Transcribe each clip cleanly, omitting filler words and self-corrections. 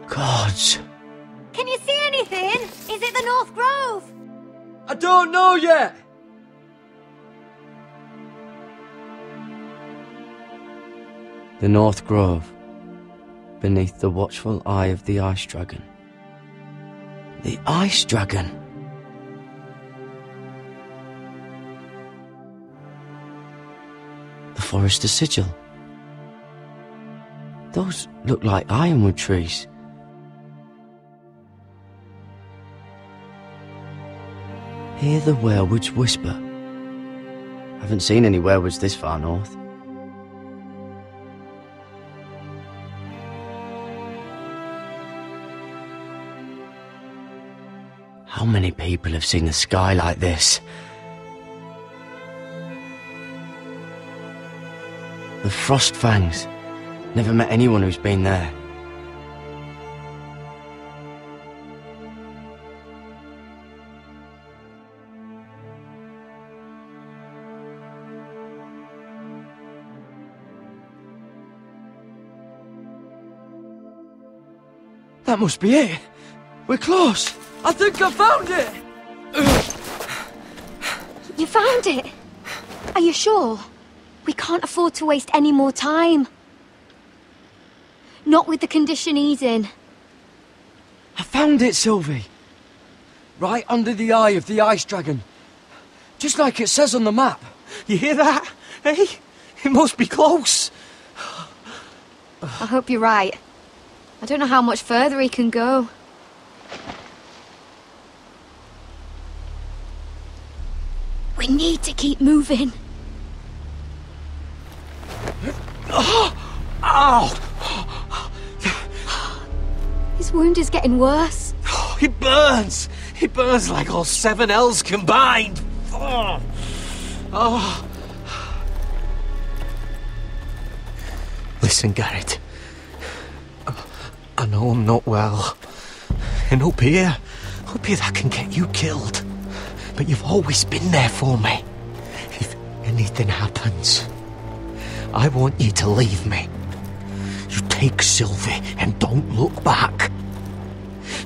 Gods. Can you see anything? Is it the North Grove? I don't know yet! The North Grove, beneath the watchful eye of the Ice Dragon. The Ice Dragon! The Forester Sigil. Those look like ironwood trees. Hear the werewoods whisper. Haven't seen any werewoods this far north. How many people have seen the sky like this? The Frost Fangs. Never met anyone who's been there. That must be it. We're close. I think I found it! You found it? Are you sure? We can't afford to waste any more time. Not with the condition he's in. I found it, Sylvie. Right under the eye of the Ice Dragon. Just like it says on the map. You hear that? Hey? It must be close. I hope you're right. I don't know how much further he can go. We need to keep moving. Ow! His wound is getting worse. It burns! It burns like all 7 L's combined! Oh. Listen, Garrett. I know I'm not well. And up here that can get you killed. But you've always been there for me. If anything happens, I want you to leave me. You take Sylvie and don't look back.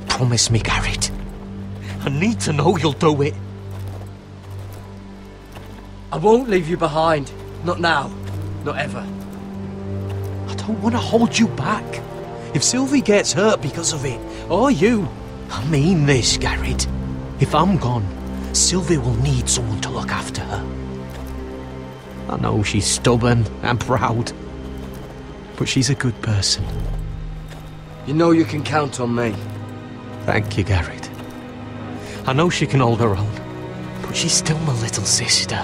Promise me, Garrett. I need to know you'll do it. I won't leave you behind. Not now. Not ever. I don't want to hold you back. If Sylvie gets hurt because of it, or you, I mean this, Garrett. If I'm gone, Sylvie will need someone to look after her. I know she's stubborn and proud, but she's a good person. You know you can count on me. Thank you, Garrett. I know she can hold her own, but she's still my little sister.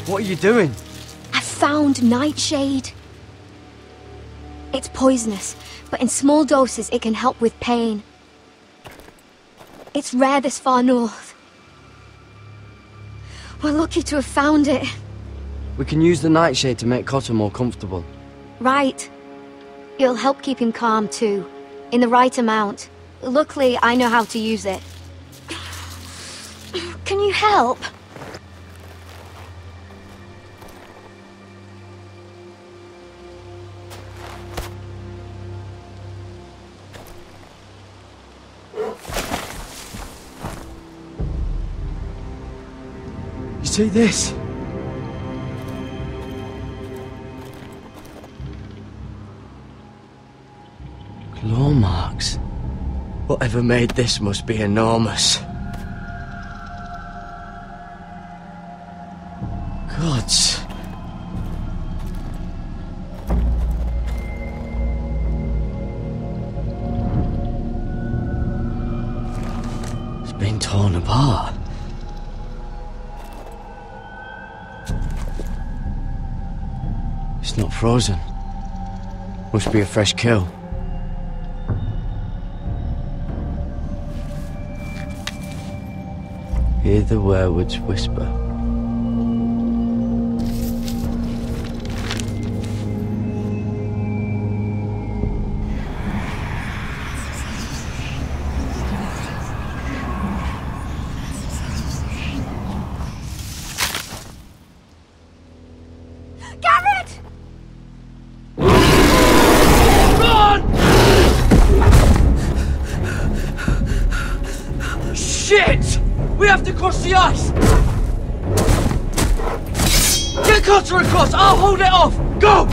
What are you doing? I found Nightshade. It's poisonous, but in small doses it can help with pain. It's rare this far north. We're lucky to have found it. We can use the Nightshade to make Cotter more comfortable. Right. It'll help keep him calm too, in the right amount. Luckily, I know how to use it. Can you help? See this? Claw marks. Whatever made this must be enormous. Gods. It's been torn apart. It's not frozen. Must be a fresh kill. Hear the werewoods whisper. across the ice! Get Cotter across! I'll hold it off! Go!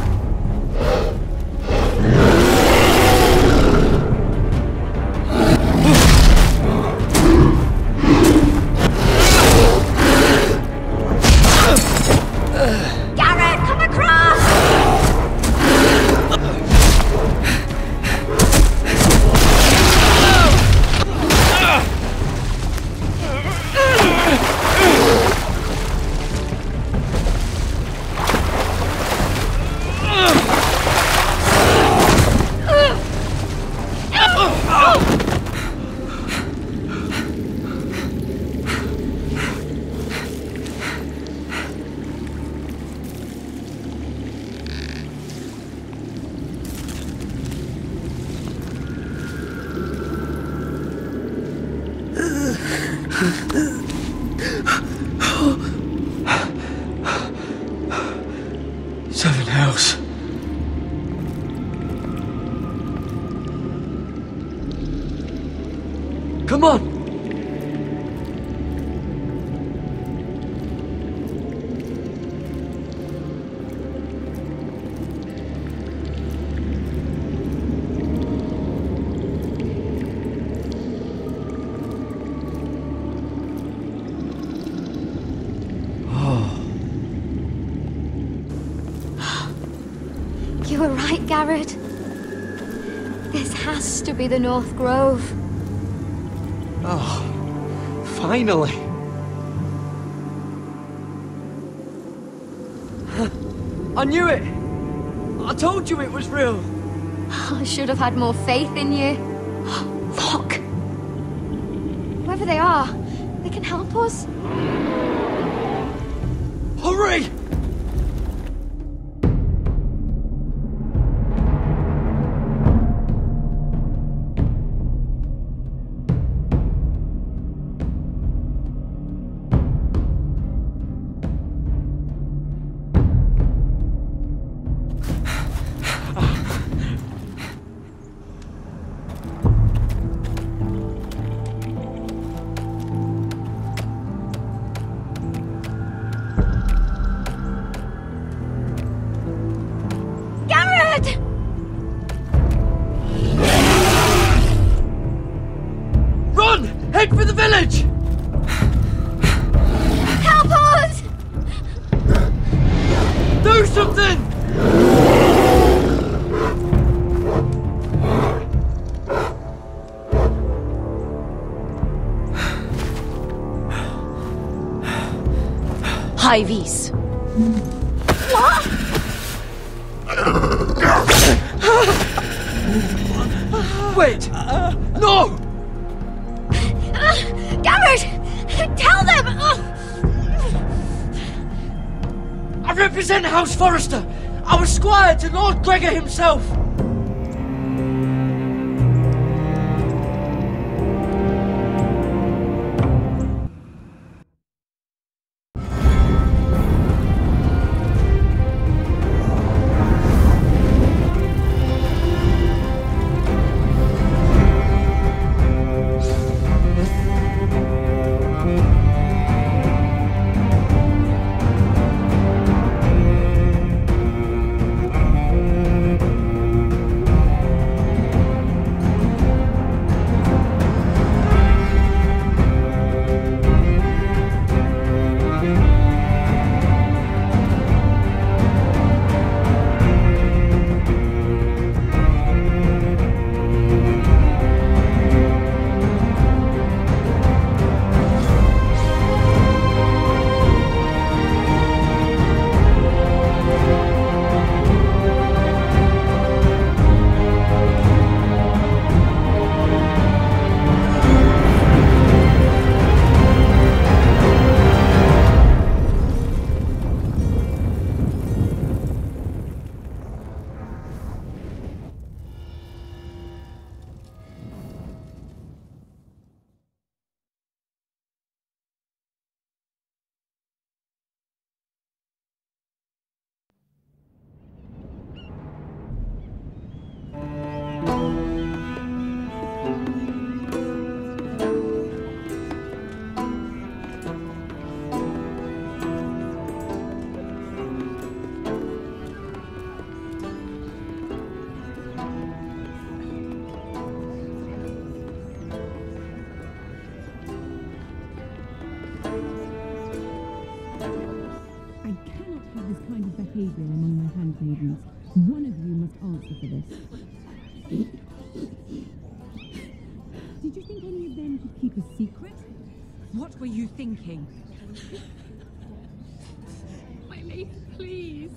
Garrett, come across! Seven hells. Come on! You were right, Garrett. This has to be the North Grove. Oh, finally. I knew it! I told you it was real! I should have had more faith in you. Look! Whoever they are, they can help us. Hurry! Run! Head for the village! Help us! Do something! Hivies. What? Wait! No! Garrett! Tell them! I represent House Forrester! I was squire to Lord Gregor himself! handmaidens. One of you must answer for this. Did you think any of them could keep a secret? What were you thinking? My lady, please.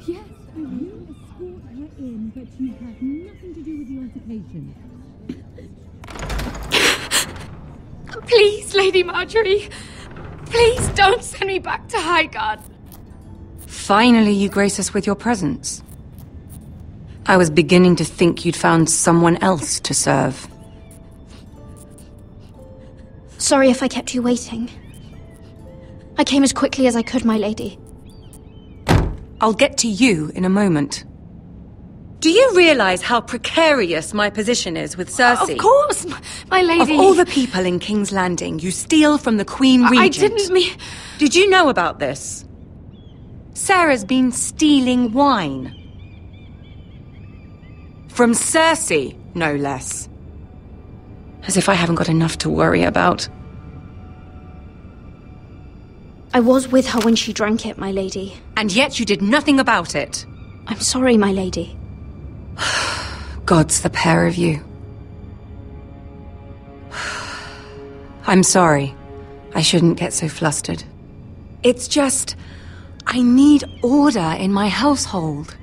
Yes, I will escort her in, but you have nothing to do with the altercation. Please, Lady Margaery. Please don't send me back to Highgarden. Finally, you grace us with your presence. I was beginning to think you'd found someone else to serve. Sorry if I kept you waiting. I came as quickly as I could, my lady. I'll get to you in a moment. Do you realize how precarious my position is with Cersei? Of course, my lady. Of all the people in King's Landing, you steal from the Queen Regent. I didn't mean... Did you know about this? Sarah's been stealing wine. From Cersei, no less. As if I haven't got enough to worry about. I was with her when she drank it, my lady. And yet you did nothing about it. I'm sorry, my lady. God's the pair of you. I'm sorry. I shouldn't get so flustered. It's just... I need order in my household.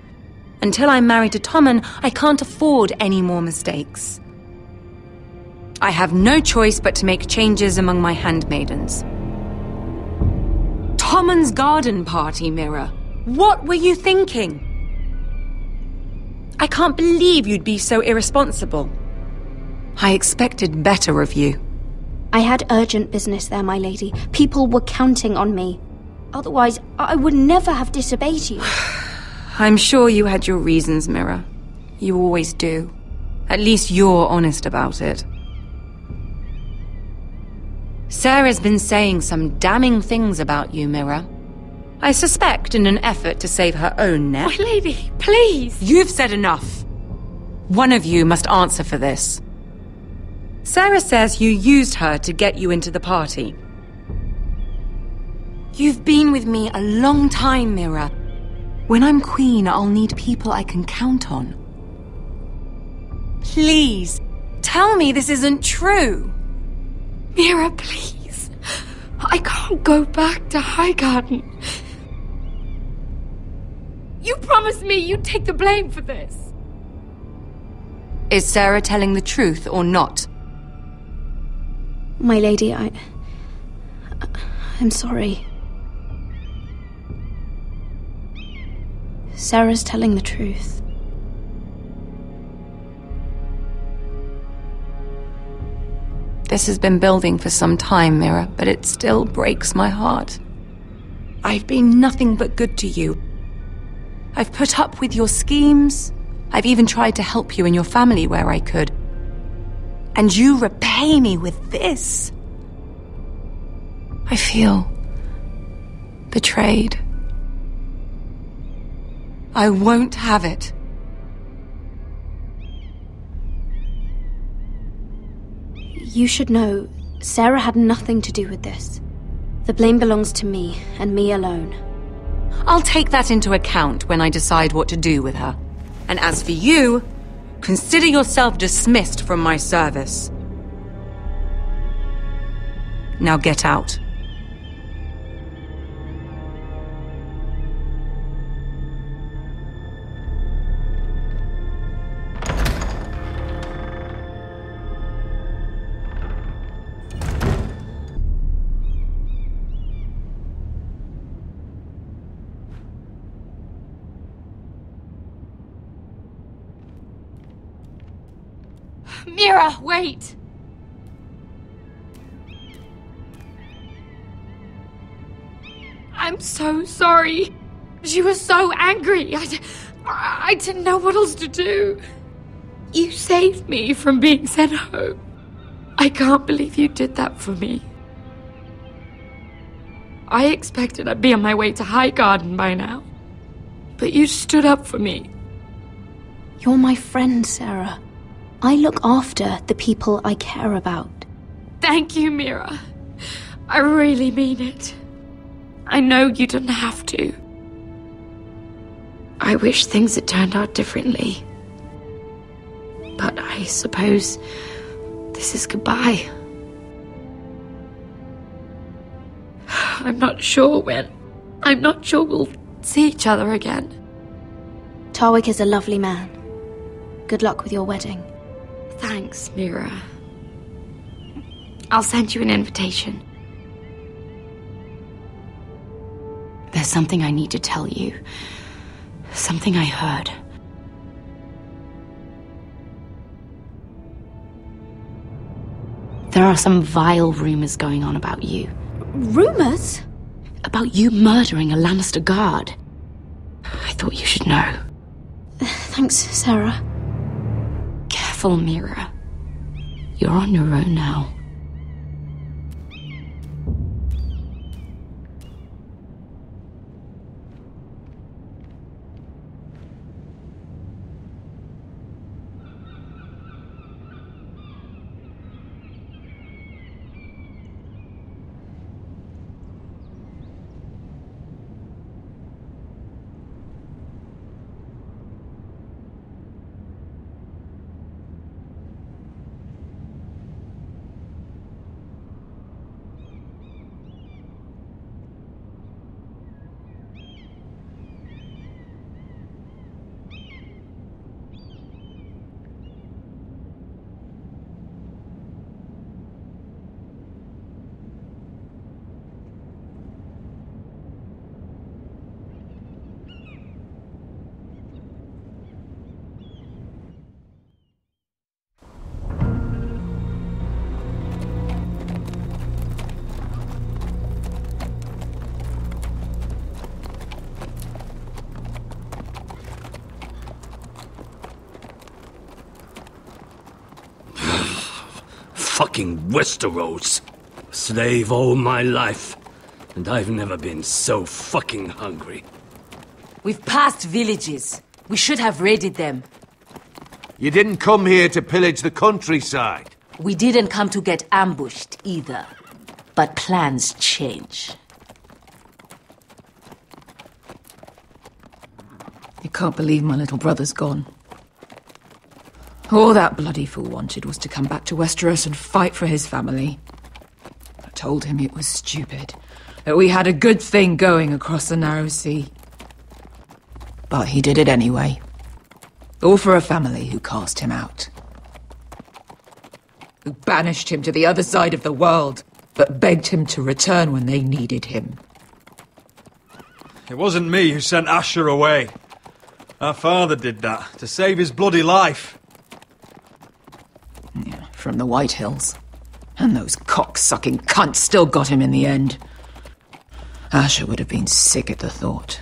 Until I'm married to Tommen, I can't afford any more mistakes. I have no choice but to make changes among my handmaidens. Tommen's garden party, Mira. What were you thinking? I can't believe you'd be so irresponsible. I expected better of you. I had urgent business there, my lady. People were counting on me. Otherwise, I would never have disobeyed you. I'm sure you had your reasons, Mira. You always do. At least you're honest about it. Sarah's been saying some damning things about you, Mira. I suspect in an effort to save her own neck. My lady, please. You've said enough. One of you must answer for this. Sarah says you used her to get you into the party. You've been with me a long time, Mira. When I'm queen, I'll need people I can count on. Please, tell me this isn't true. Mira, please. I can't go back to Highgarden. You promised me you'd take the blame for this. Is Sarah telling the truth or not? My lady, I'm sorry. Sarah's telling the truth. This has been building for some time, Mira, but it still breaks my heart. I've been nothing but good to you. I've put up with your schemes. I've even tried to help you and your family where I could. And you repay me with this. I feel betrayed. I won't have it. You should know, Sarah had nothing to do with this. The blame belongs to me, and me alone. I'll take that into account when I decide what to do with her. And as for you, consider yourself dismissed from my service. Now get out. Mira, wait! I'm so sorry. She was so angry. I didn't know what else to do. You saved me from being sent home. I can't believe you did that for me. I expected I'd be on my way to Highgarden by now. But you stood up for me. You're my friend, Sarah. I look after the people I care about. Thank you, Mira. I really mean it. I know you didn't have to. I wish things had turned out differently. But I suppose this is goodbye. I'm not sure when. I'm not sure we'll see each other again. Tarwick is a lovely man. Good luck with your wedding. Thanks, Mira. I'll send you an invitation. There's something I need to tell you. Something I heard. There are some vile rumors going on about you. Rumors? About you murdering a Lannister guard. I thought you should know. Thanks, Sarah. Careful, Mira. You're on your own now. Fucking Westeros. Slave all my life, and I've never been so fucking hungry. We've passed villages. We should have raided them. You didn't come here to pillage the countryside. We didn't come to get ambushed either. But plans change. I can't believe my little brother's gone. All that bloody fool wanted was to come back to Westeros and fight for his family. I told him it was stupid, that we had a good thing going across the narrow sea. But he did it anyway. All for a family who cast him out. Who banished him to the other side of the world, but begged him to return when they needed him. It wasn't me who sent Asher away. Our father did that, to save his bloody life. Yeah, from the Whitehills. And those cock-sucking cunts still got him in the end. Asher would have been sick at the thought.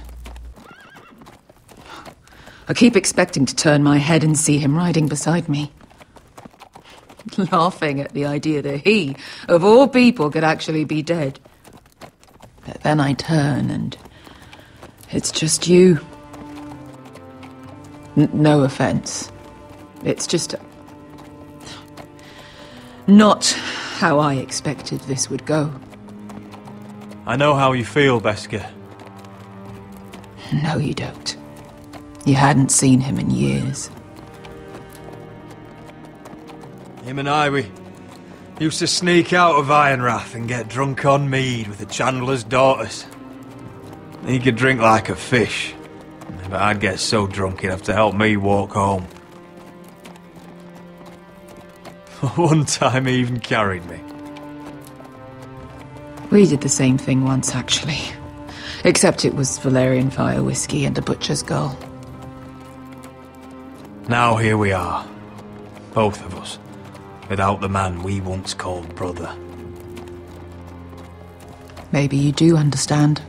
I keep expecting to turn my head and see him riding beside me. Laughing at the idea that he, of all people, could actually be dead. But then I turn and it's just you. No offense. It's just not how I expected this would go. I know how you feel, Beskar. No, you don't. You hadn't seen him in years. Him and I, we used to sneak out of Ironrath and get drunk on mead with the Chandler's daughters. He could drink like a fish, but I'd get so drunk he'd have to help me walk home. One time he even carried me. We did the same thing once, actually. Except it was Valerian fire whiskey and a butcher's girl. Now here we are, both of us, without the man we once called brother. Maybe you do understand.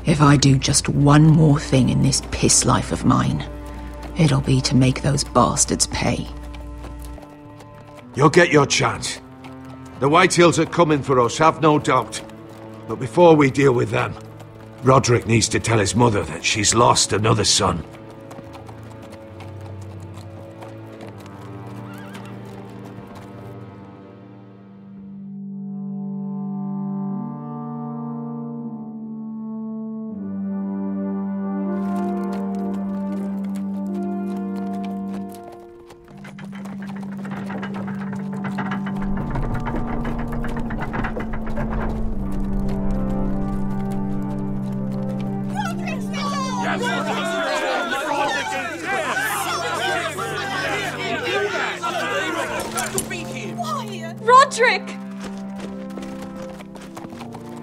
If I do just one more thing in this piss life of mine, it'll be to make those bastards pay. You'll get your chance. The Whitehills are coming for us, have no doubt. But before we deal with them, Roderick needs to tell his mother that she's lost another son. Roderick!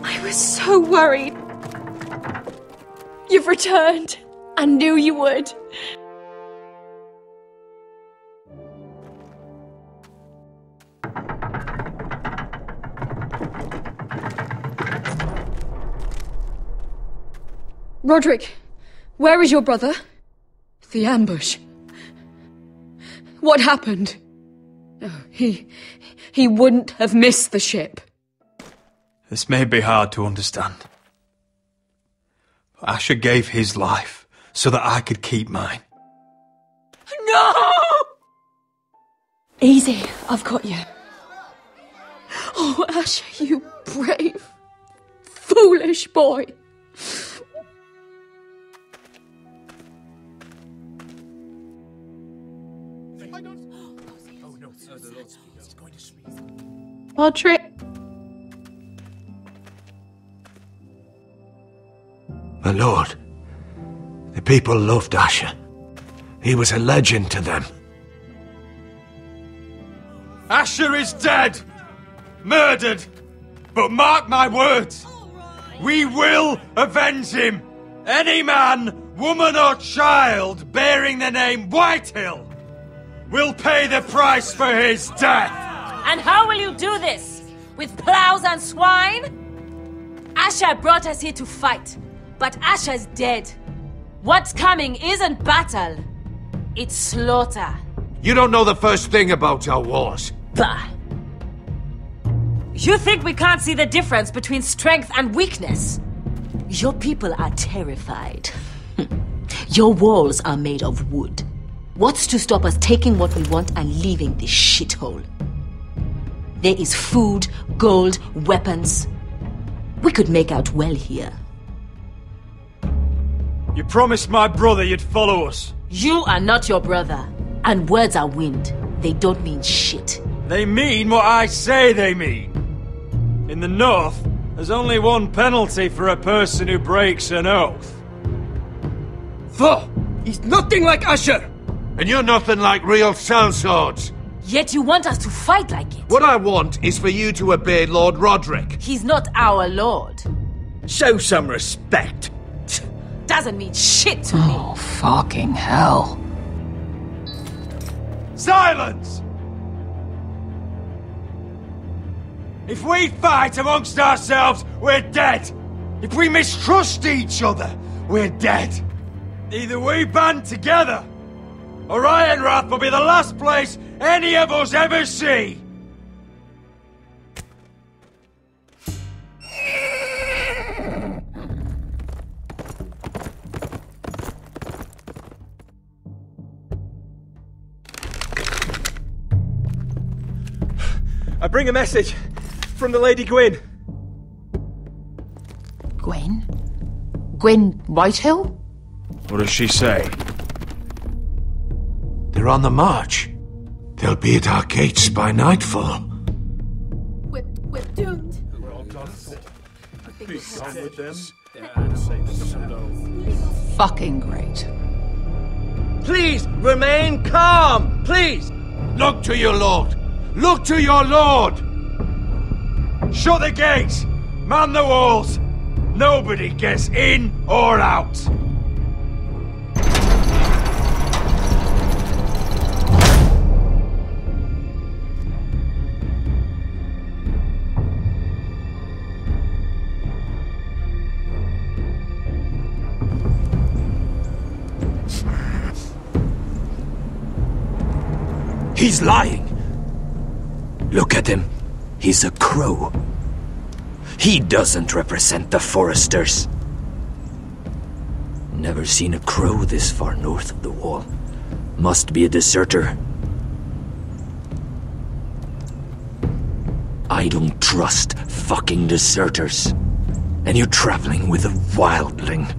I was so worried. You've returned. I knew you would. Roderick, where is your brother? The ambush. What happened? Oh, he wouldn't have missed the ship. This may be hard to understand. But Asher gave his life so that I could keep mine. No! Easy, I've got you. Oh, Asher, you brave, foolish boy. Roderick. My lord, the people loved Asher. He was a legend to them. Asher is dead! Murdered! But mark my words! We will avenge him! Any man, woman or child bearing the name Whitehill will pay the price for his death! And how will you do this? With plows and swine? Asher brought us here to fight, but Asher's dead. What's coming isn't battle, it's slaughter. You don't know the first thing about our wars. Bah! You think we can't see the difference between strength and weakness? Your people are terrified. Your walls are made of wood. What's to stop us taking what we want and leaving this shithole? There is food, gold, weapons. We could make out well here. You promised my brother you'd follow us. You are not your brother. And words are wind. They don't mean shit. They mean what I say they mean. In the north, there's only one penalty for a person who breaks an oath. He's nothing like Asher! And you're nothing like real sellswords. Yet you want us to fight like it. What I want is for you to obey Lord Roderick. He's not our lord. Show some respect. Doesn't mean shit to me. Oh, fucking hell. Silence! If we fight amongst ourselves, we're dead. If we mistrust each other, we're dead. Either we band together, or Ironrath will be the last place any of us ever see. I bring a message from the Lady Gwyn. Gwyn? Gwyn Whitehill? What does she say? They're on the march. They'll be at our gates by nightfall. We're doomed. Fucking great. Please, remain calm! Please! Look to your lord! Look to your lord! Shut the gates! Man the walls! Nobody gets in or out! He's lying! Look at him. He's a crow. He doesn't represent the foresters. Never seen a crow this far north of the wall. Must be a deserter. I don't trust fucking deserters. And you're traveling with a wildling.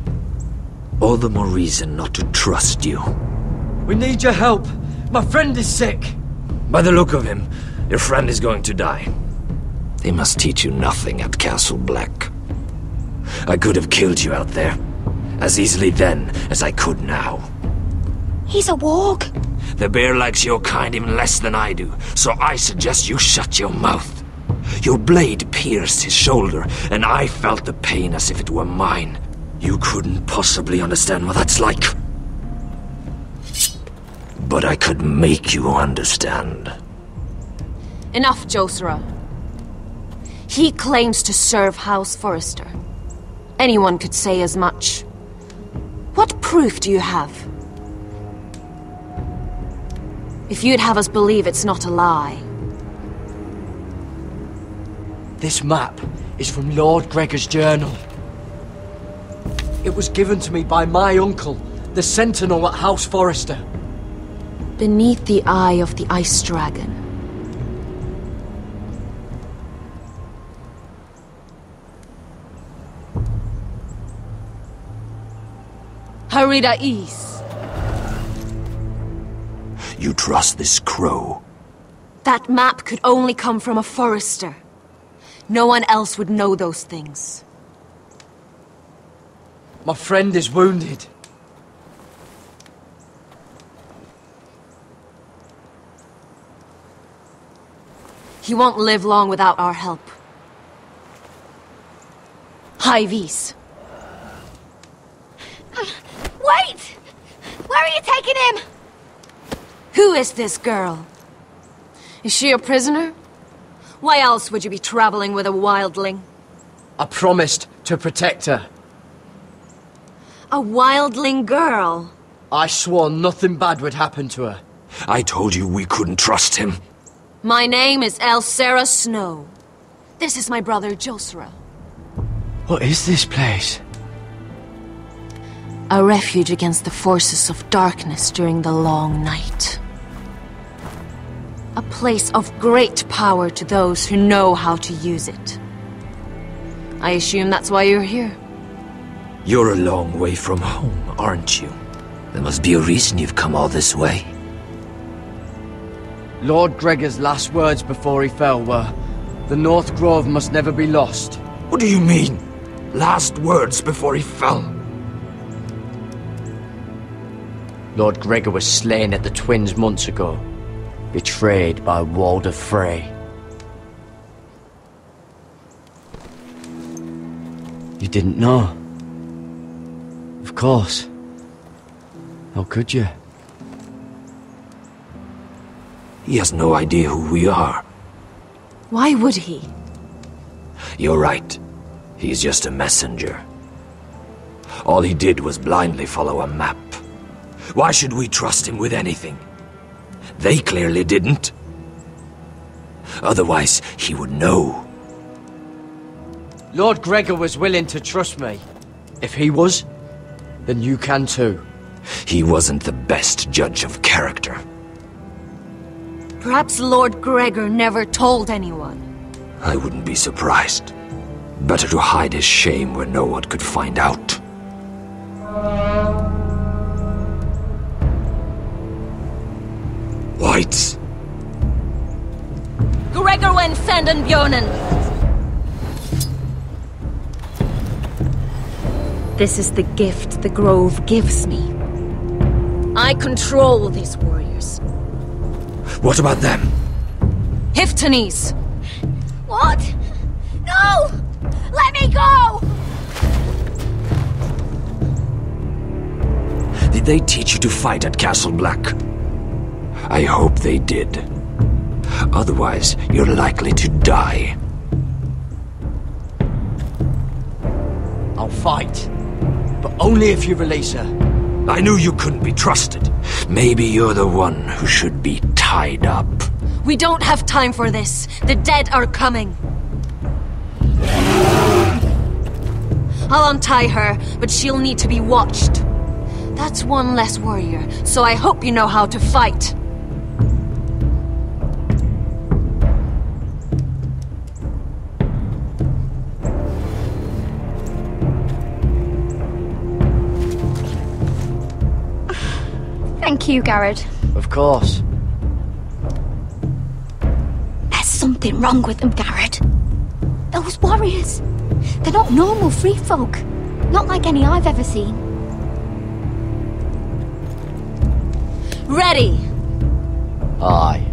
All the more reason not to trust you. We need your help. My friend is sick. By the look of him, your friend is going to die. They must teach you nothing at Castle Black. I could have killed you out there, as easily then as I could now. He's a warg. The bear likes your kind even less than I do, so I suggest you shut your mouth. Your blade pierced his shoulder, and I felt the pain as if it were mine. You couldn't possibly understand what that's like. But I could make you understand. Enough, Josera. He claims to serve House Forrester. Anyone could say as much. What proof do you have? If you'd have us believe it's not a lie. This map is from Lord Gregor's journal. It was given to me by my uncle, the Sentinel at House Forrester. Beneath the eye of the Ice Dragon. Harida East. You trust this crow? That map could only come from a Forrester. No one else would know those things. My friend is wounded. He won't live long without our help. High Vis. Wait! Where are you taking him? Who is this girl? Is she a prisoner? Why else would you be traveling with a wildling? I promised to protect her. A wildling girl? I swore nothing bad would happen to her. I told you we couldn't trust him. My name is Elsera Snow. This is my brother Josera. What is this place? A refuge against the forces of darkness during the long night. A place of great power to those who know how to use it. I assume that's why you're here. You're a long way from home, aren't you? There must be a reason you've come all this way. Lord Gregor's last words before he fell were, "The North Grove must never be lost." What do you mean? Last words before he fell? Lord Gregor was slain at the Twins months ago, betrayed by Walder Frey. You didn't know? Of course. How could you? He has no idea who we are. Why would he? You're right. He's just a messenger. All he did was blindly follow a map. Why should we trust him with anything? They clearly didn't. Otherwise, he would know. Lord Gregor was willing to trust me. If he was, then you can too. He wasn't the best judge of character. Perhaps Lord Gregor never told anyone. I wouldn't be surprised. Better to hide his shame where no one could find out. Whites. Gregor wen senden Björnen. This is the gift the Grove gives me. I control these warriors. What about them? Hiftanes! What? No! Let me go! Did they teach you to fight at Castle Black? I hope they did. Otherwise, you're likely to die. I'll fight. But only if you release her. I knew you couldn't be trusted. Maybe you're the one who should be tied up. We don't have time for this. The dead are coming. I'll untie her, but she'll need to be watched. That's one less warrior, so I hope you know how to fight. Thank you, Garrett. Of course. There's something wrong with them, Garrett. Those warriors. They're not normal free folk. Not like any I've ever seen. Ready! Aye.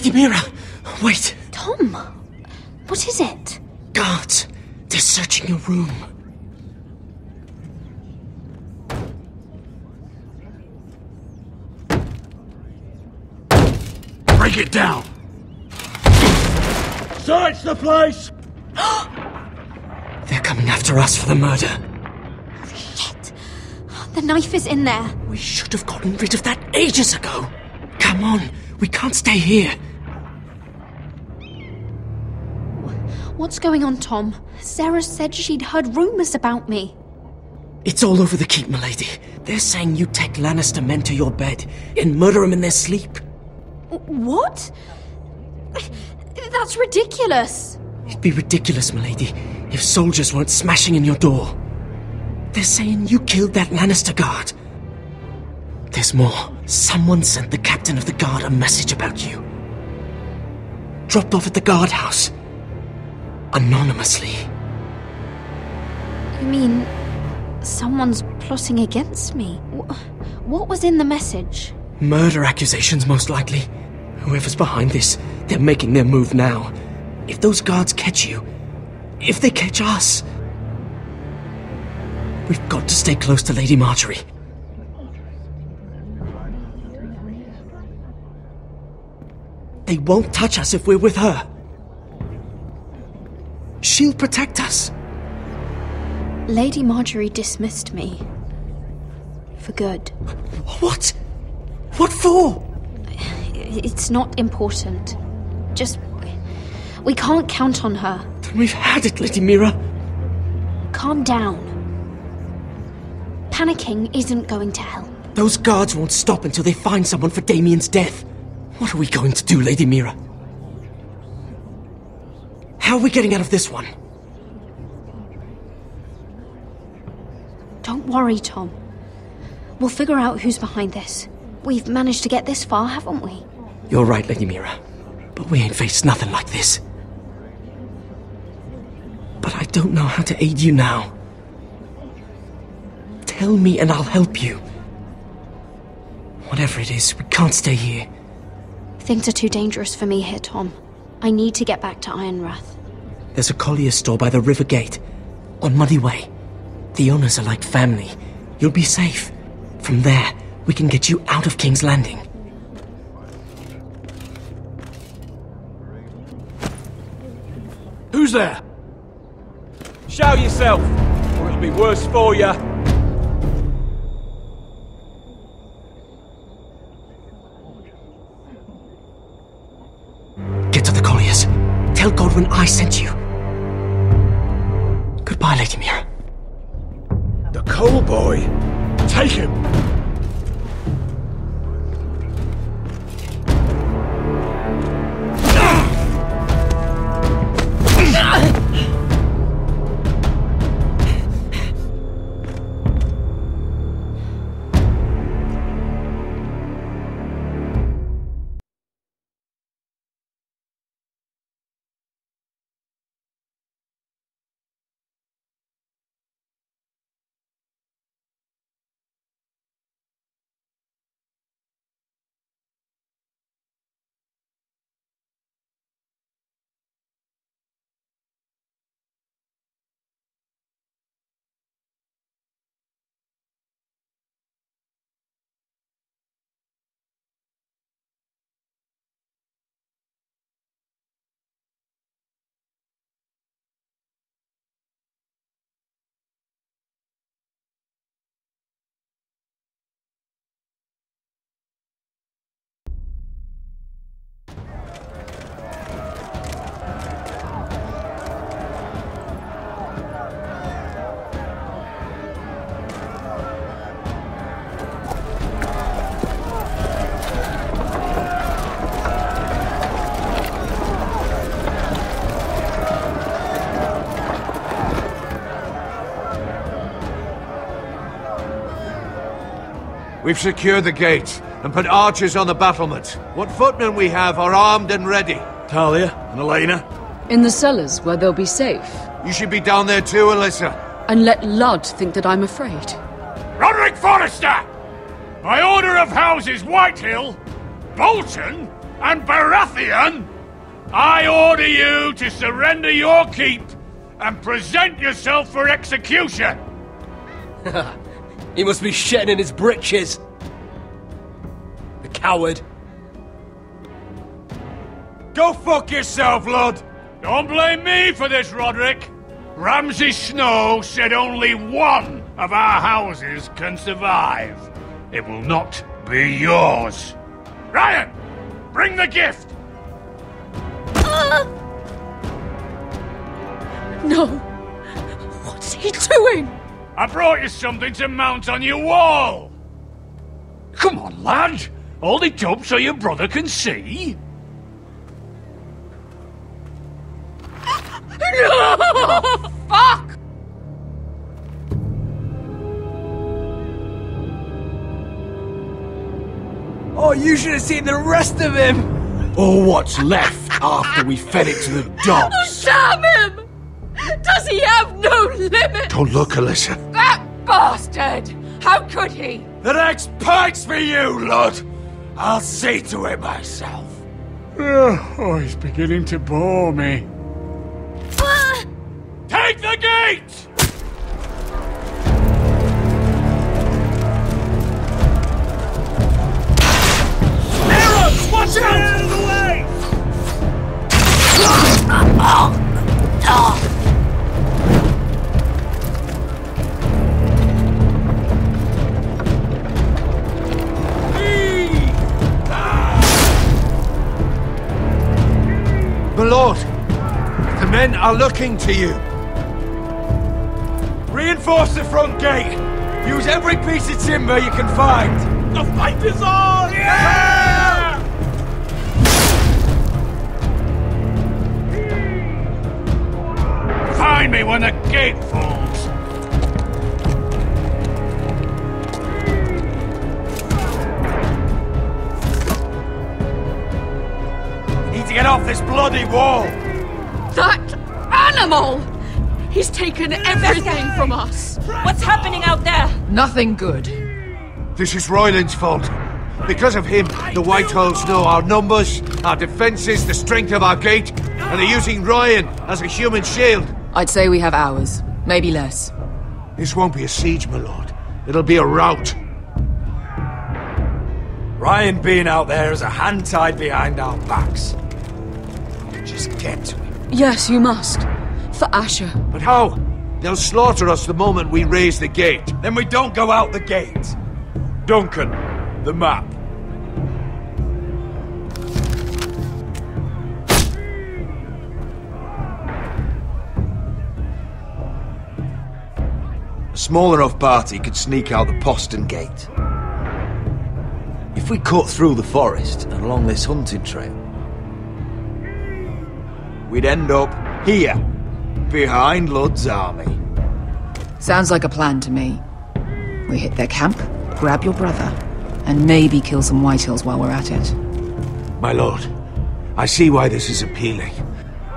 Lady Mira! Wait! Tom! What is it? Guards! They're searching your room. Break it down! Search the place! They're coming after us for the murder. Shit! The knife is in there. We should have gotten rid of that ages ago. Come on, we can't stay here. What's going on, Tom? Sarah said she'd heard rumours about me. It's all over the keep, milady. They're saying you take Lannister men to your bed and murder them in their sleep. What? That's ridiculous. It'd be ridiculous, milady, if soldiers weren't smashing in your door. They're saying you killed that Lannister guard. There's more. Someone sent the captain of the guard a message about you. Dropped off at the guardhouse. Anonymously. You mean someone's plotting against me? What was in the message? Murder accusations, most likely. Whoever's behind this, they're making their move now. If those guards catch you, if they catch us, we've got to stay close to Lady Margaery. They won't touch us if we're with her. She'll protect us. Lady Margaery dismissed me. For good. What? What for? It's not important. Just... we can't count on her. Then we've had it, Lady Mira. Calm down. Panicking isn't going to help. Those guards won't stop until they find someone for Damien's death. What are we going to do, Lady Mira? How are we getting out of this one? Don't worry, Tom. We'll figure out who's behind this. We've managed to get this far, haven't we? You're right, Lady Mira. But we ain't faced nothing like this. But I don't know how to aid you now. Tell me and I'll help you. Whatever it is, we can't stay here. Things are too dangerous for me here, Tom. I need to get back to Ironrath. There's a collier's store by the river gate. On Muddy Way. The owners are like family. You'll be safe. From there, we can get you out of King's Landing. Who's there? Show yourself, or it'll be worse for you. Get to the colliers. Tell Godwin I sent you. Goodbye, Lady Mira. The Coal Boy. Take him. We've secured the gate and put archers on the battlement. What footmen we have are armed and ready. Talia and Elena? In the cellars, where they'll be safe. You should be down there too, Alyssa. And let Lud think that I'm afraid. Roderick Forrester! By order of Houses Whitehill, Bolton, And Baratheon, I order you to surrender your keep and present yourself for execution. He must be shitting in his britches. The coward. Go fuck yourself, lad. Don't blame me for this, Roderick. Ramsay Snow said only one of our houses can survive. It will not be yours. Ryon, bring the gift. No. What's he doing? I brought you something to mount on your wall. Come on, lad. Hold it up so your brother can see. No! Fuck! Oh, you should have seen the rest of him! Or what's left after we fed it to the dogs. Damn him! Does he have no limit? Don't look, Alyssa. That bastard! How could he? The next pike's for you, lad. I'll see to it myself. Oh, he's beginning to bore me. Take the gate! Arrows! Watch out! Out of the way! My lord, the men are looking to you. Reinforce the front gate! Use every piece of timber you can find! The fight is on! Yeah! Find me when the gate falls. Need to get off this bloody wall! That animal! He's taken everything from us. What's happening out there? Nothing good. This is Royland's fault. Because of him, the Whitehills know our numbers, our defences, the strength of our gate, and they're using Ryon as a human shield. I'd say we have hours, maybe less. This won't be a siege, my lord. It'll be a rout. Ryon being out there is a hand tied behind our backs. Just get to him. Yes, you must. For Asher. But how? They'll slaughter us the moment we raise the gate. Then we don't go out the gate. Duncan, the map. A small enough party could sneak out the postern gate. If we cut through the forest and along this hunting trail, we'd end up here, behind Lud's army. Sounds like a plan to me. We hit their camp, grab your brother, and maybe kill some Whitehills while we're at it. My lord, I see why this is appealing.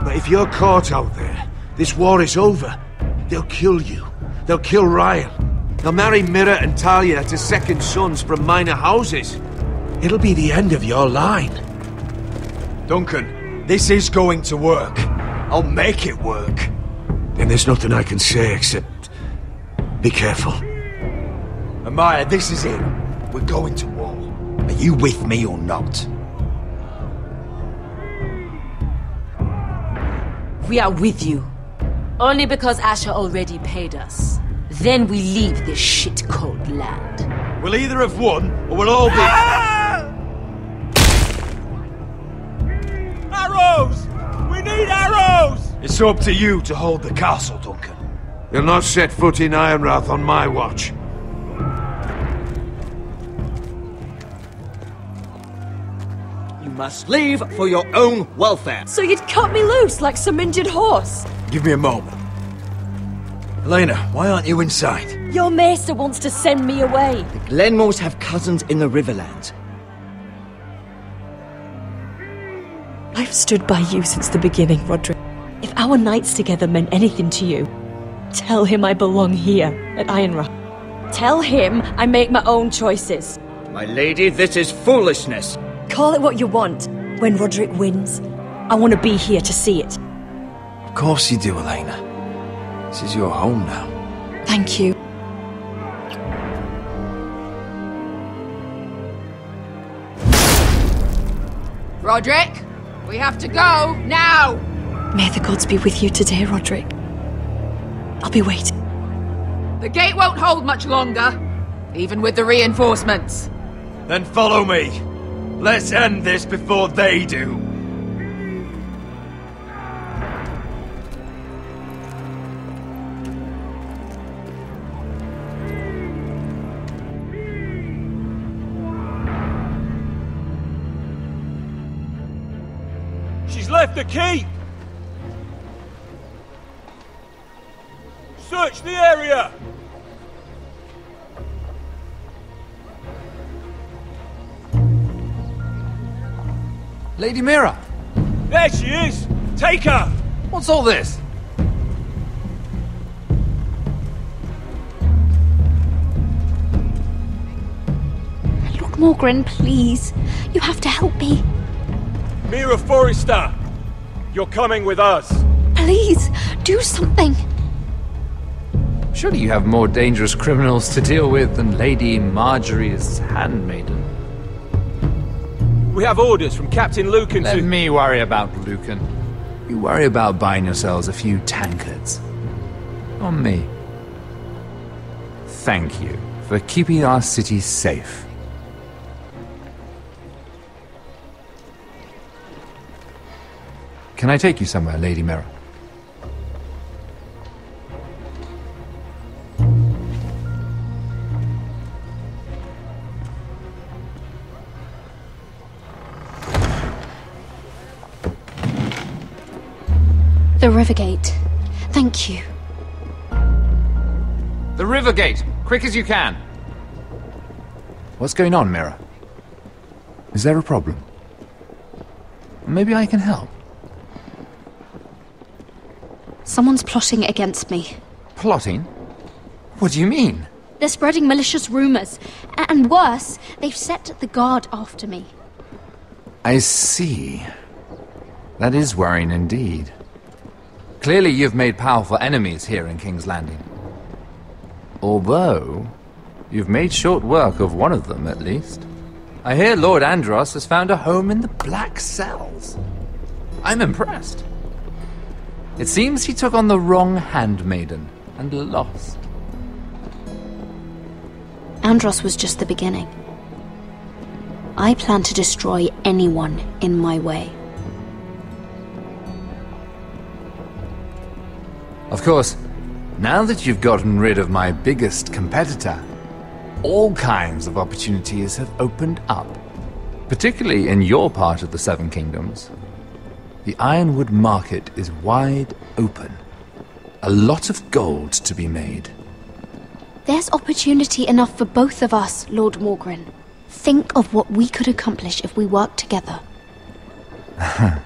But if you're caught out there, this war is over. They'll kill you. They'll kill Ryon. They'll marry Mira and Talia to second sons from minor houses. It'll be the end of your line. Duncan, this is going to work. I'll make it work. Then there's nothing I can say except... be careful. Amaya, this is it. We're going to war. Are you with me or not? We are with you. Only because Asher already paid us. Then we leave this shit-cold land. We'll either have won, or we'll all be... Arrows! We need arrows! It's up to you to hold the castle, Duncan. They'll not set foot in Ironrath on my watch. You must leave for your own welfare. So you'd cut me loose like some injured horse? Give me a moment. Elena, why aren't you inside? Your maester wants to send me away. The Glenmores have cousins in the Riverlands. I've stood by you since the beginning, Roderick. If our nights together meant anything to you, tell him I belong here, at Ironrath. Tell him I make my own choices. My lady, this is foolishness. Call it what you want, When Roderick wins, I want to be here to see it. Of course you do, Elena. This is your home now. Thank you. Roderick, we have to go, now! May the gods be with you today, Roderick. I'll be waiting. The gate won't hold much longer, even with the reinforcements. Then follow me. Let's end this before they do. She's left the keep! Search the area! Lady Mira! There she is! Take her! What's all this? Lord Morgryn, please. You have to help me. Mira Forrester! You're coming with us! Please, do something. Surely you have more dangerous criminals to deal with than Lady Margaery's handmaiden. We have orders from Captain Lucan Let to... me worry about Lucan. You worry about buying yourselves a few tankards. On me. Thank you for keeping our city safe. Can I take you somewhere, Lady Mira? The Rivergate. Thank you. The Rivergate! Quick as you can! What's going on, Mira? Is there a problem? Maybe I can help. Someone's plotting against me. Plotting? What do you mean? They're spreading malicious rumors. And worse, they've set the guard after me. I see. That is worrying indeed. Clearly you've made powerful enemies here in King's Landing. Although, you've made short work of one of them, at least. I hear Lord Andros has found a home in the Black Cells. I'm impressed. It seems he took on the wrong handmaiden and lost. Andros was just the beginning. I plan to destroy anyone in my way. Of course, now that you've gotten rid of my biggest competitor, all kinds of opportunities have opened up. Particularly in your part of the Seven Kingdoms. The Ironwood market is wide open. A lot of gold to be made. There's opportunity enough for both of us, Lord Morgryn. Think of what we could accomplish if we worked together. I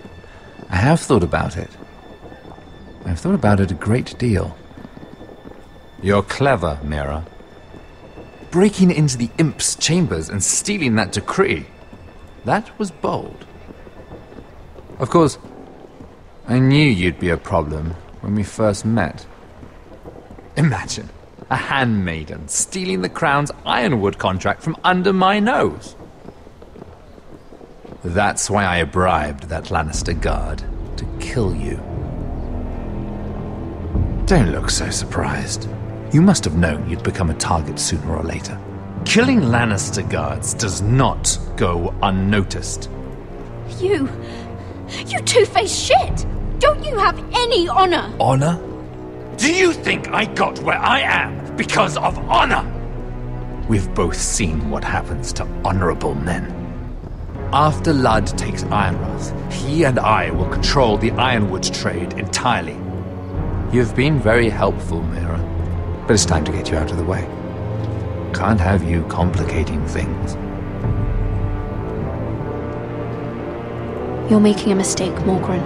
have thought about it. I've thought about it a great deal. You're clever, Mira. Breaking into the Imp's chambers and stealing that decree. That was bold. Of course, I knew you'd be a problem when we first met. Imagine a handmaiden stealing the Crown's Ironwood contract from under my nose. That's why I bribed that Lannister guard to kill you. Don't look so surprised. You must have known you'd become a target sooner or later. Killing Lannister guards does not go unnoticed. You two-faced shit! Don't you have any honor? Honor? Do you think I got where I am because of honor? We've both seen what happens to honorable men. After Ludd takes Ironrath, he and I will control the Ironwood trade entirely. You've been very helpful, Mira, but it's time to get you out of the way. Can't have you complicating things. You're making a mistake, Morgryn.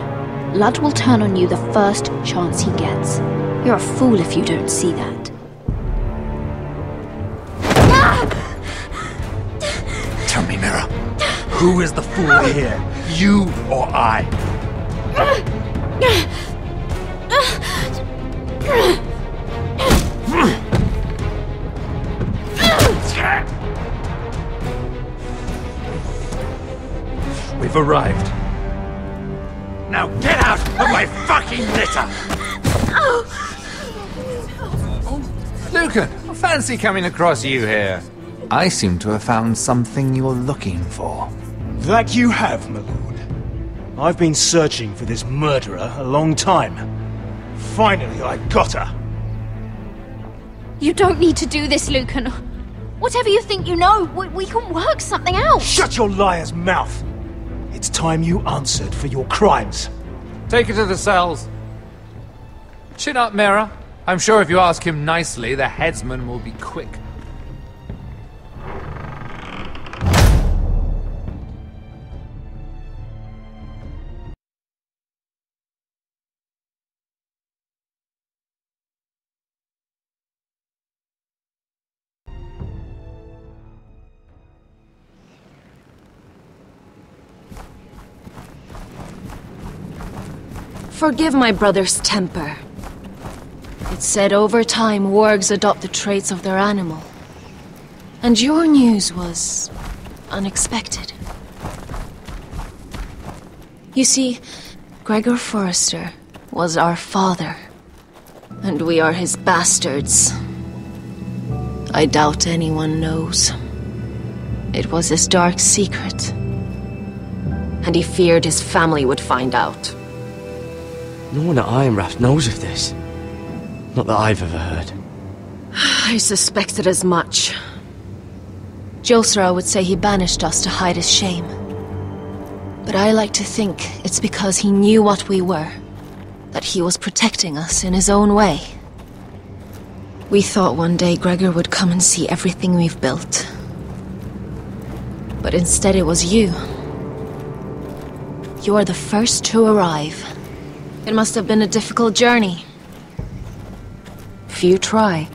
Ludd will turn on you the first chance he gets. You're a fool if you don't see that. Tell me, Mira, Who is the fool here? You or I? We've arrived. Now get out of my fucking litter! Lucan, I fancy coming across you here. I seem to have found something you're looking for. That you have, my lord. I've been searching for this murderer a long time. Finally, I got her. You don't need to do this, Lucan. Whatever you think you know, we can work something out. Shut your liar's mouth! It's time you answered for your crimes. Take her to the cells. Chin up, Mira. I'm sure if you ask him nicely, the headsman will be quick. Forgive my brother's temper. It's said over time wargs adopt the traits of their animal. And your news was unexpected. You see, Gregor Forrester was our father, and we are his bastards. I doubt anyone knows. It was his dark secret, and he feared his family would find out. No one at Ironrath knows of this. Not that I've ever heard. I suspected as much. Josra would say he banished us to hide his shame. But I like to think it's because he knew what we were, that he was protecting us in his own way. We thought one day Gregor would come and see everything we've built. But instead it was you. You are the first to arrive. It must have been a difficult journey. Few try,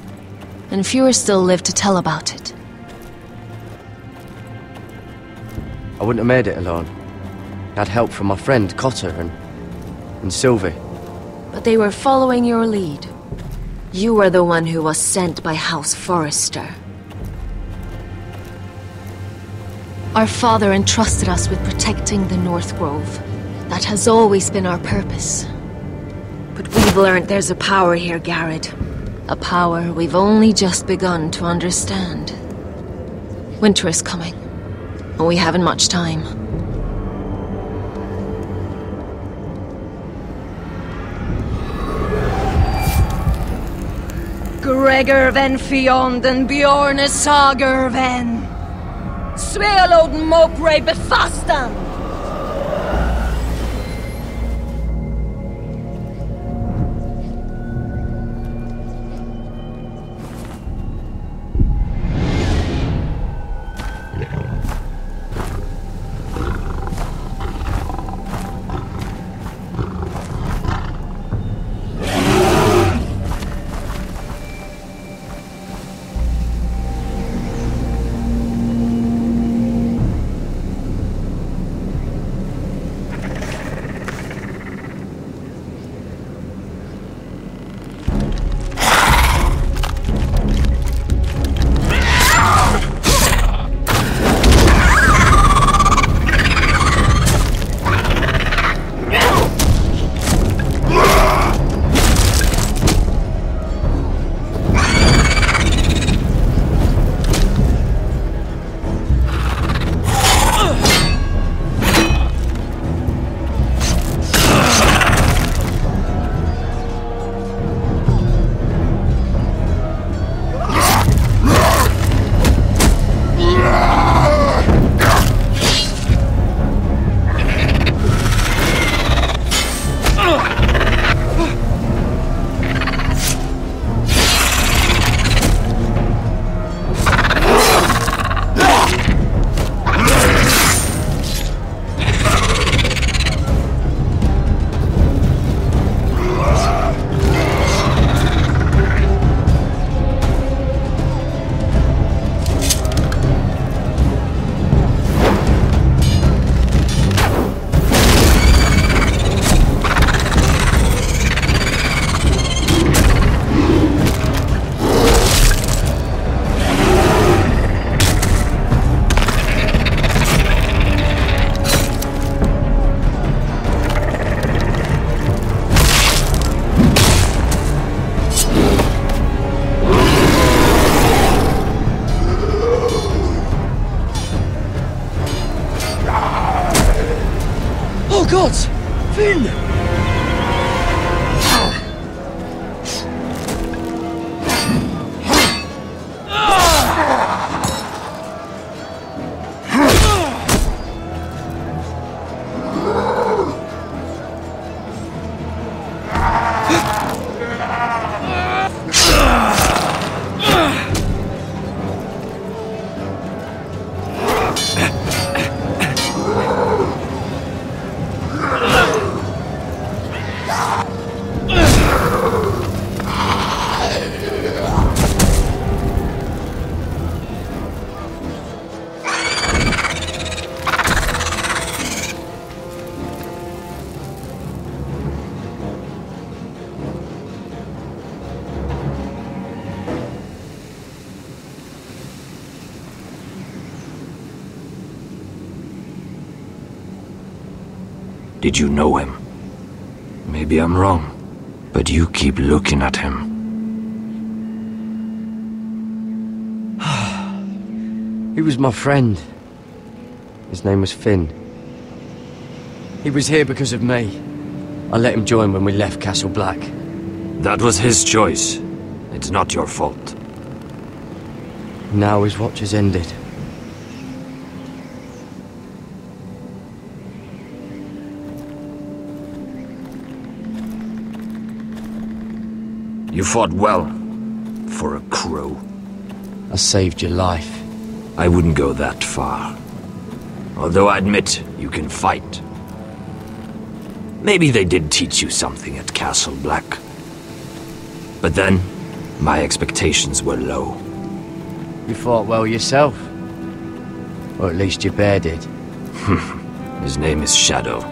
and fewer still live to tell about it. I wouldn't have made it alone. I had help from my friend Cotter and Sylvie. But they were following your lead. You were the one who was sent by House Forrester. Our father entrusted us with protecting the North Grove. That has always been our purpose. But we've learned there's a power here, Garrett. A power we've only just begun to understand. Winter is coming, and we haven't much time. Gregor ven Fionn Bjorne Sager ven. Svealod Morgryn befastan. Oh, God! Finn! Did you know him? Maybe I'm wrong, but you keep looking at him. He was my friend. His name was Finn. He was here because of me. I let him join when we left Castle Black. That was his choice. It's not your fault. Now his watch has ended. You fought well, for a crow. I saved your life. I wouldn't go that far. Although I admit, you can fight. Maybe they did teach you something at Castle Black. But then, my expectations were low. You fought well yourself. Or at least your bear did. His name is Shadow.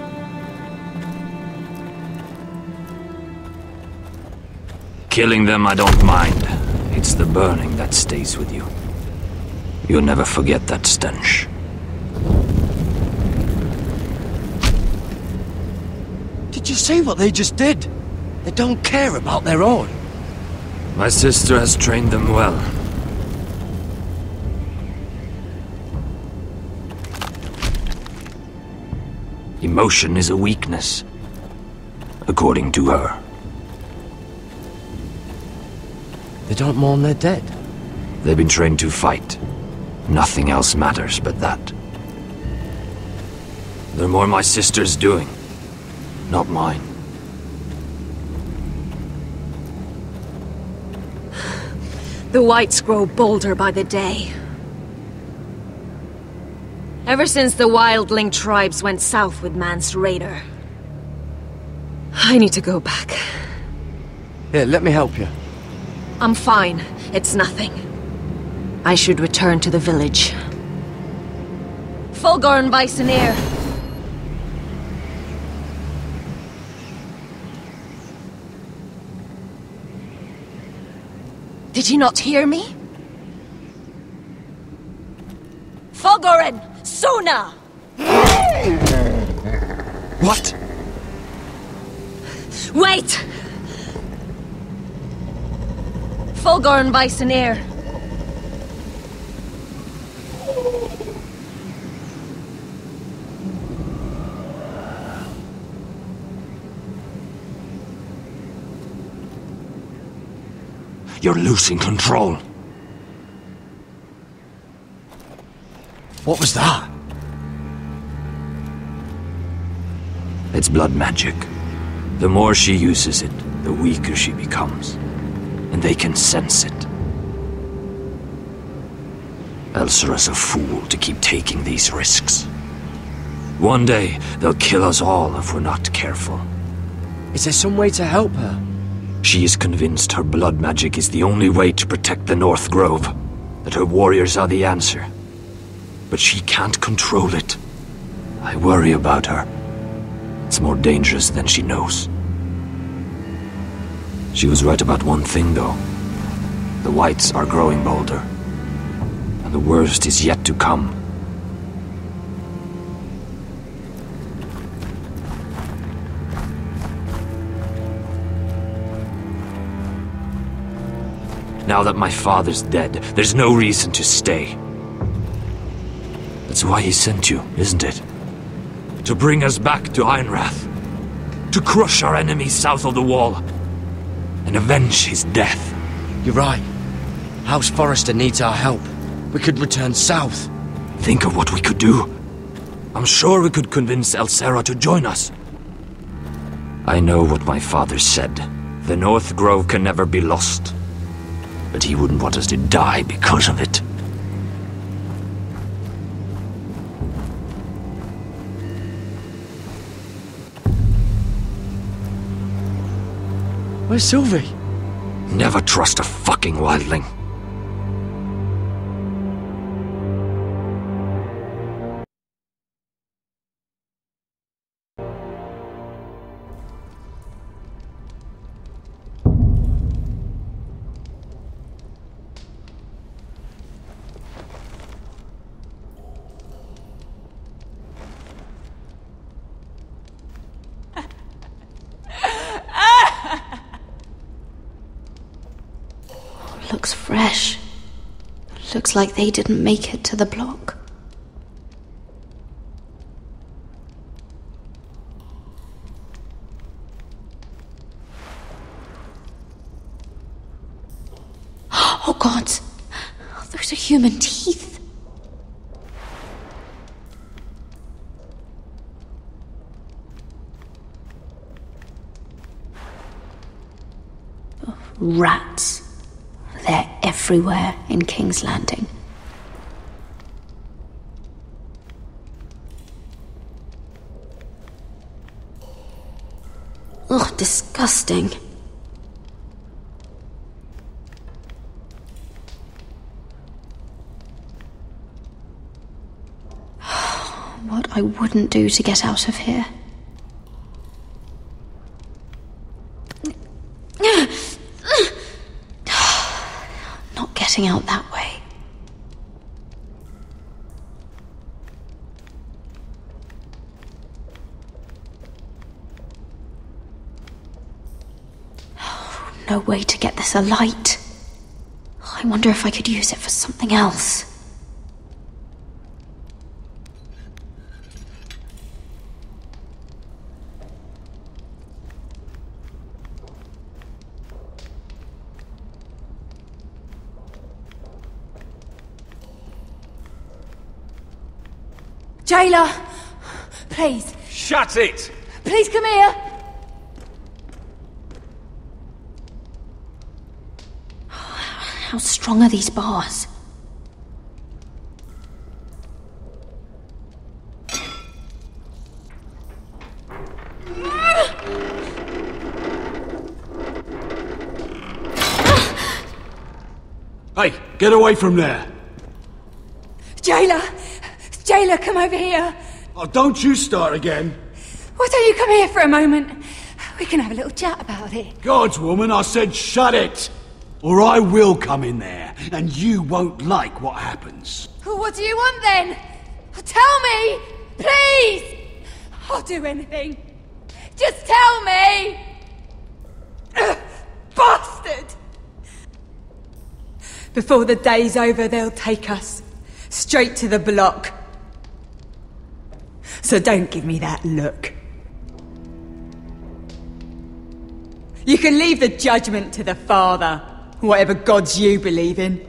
Killing them I don't mind. It's the burning that stays with you. You'll never forget that stench. Did you see what they just did? They don't care about their own. My sister has trained them well. Emotion is a weakness, according to her. They don't mourn their dead. They've been trained to fight. Nothing else matters but that. They're more my sister's doing, not mine. The Whites grow bolder by the day. Ever since the wildling tribes went south with Mance Raider. I need to go back. Here, let me help you. I'm fine. It's nothing. I should return to the village. Fulgorn Bisoneer. Did you not hear me? Fulgorn! Sona! What? Wait! Fulgorn Bisoneer. You're losing control. What was that? It's blood magic. The more she uses it, the weaker she becomes. And they can sense it. Elsera's a fool to keep taking these risks. One day, they'll kill us all if we're not careful. Is there some way to help her? She is convinced her blood magic is the only way to protect the North Grove, that her warriors are the answer. But she can't control it. I worry about her. It's more dangerous than she knows. She was right about one thing, though. The Whites are growing bolder. And the worst is yet to come. Now that my father's dead, there's no reason to stay. That's why he sent you, isn't it? To bring us back to Ironrath. To crush our enemies south of the wall. And avenge his death. You're right. House Forrester needs our help. We could return south. Think of what we could do. I'm sure we could convince Elsera to join us. I know what my father said. The North Grove can never be lost. But he wouldn't want us to die because of it. Where's Sylvie? Never trust a fucking wildling. Looks fresh. Looks like they didn't make it to the block. Oh God! Those are human teeth. Rats. They're everywhere in King's Landing. Ugh, disgusting. What I wouldn't do to get out of here. Not getting out that way. No way to get this alight. I wonder if I could use it for something else. Jailer! Please. Shut it! Please come here! How strong are these bars? Hey, get away from there! Jailer! Jailer, come over here! Oh, don't you start again! Why don't you come here for a moment? We can have a little chat about it. Gods, woman, I said shut it! Or I will come in there, and you won't like what happens. Well, what do you want then? Tell me! Please! I'll do anything. Just tell me! Bastard! Before the day's over, they'll take us straight to the block. So don't give me that look. You can leave the judgment to the Father, whatever gods you believe in.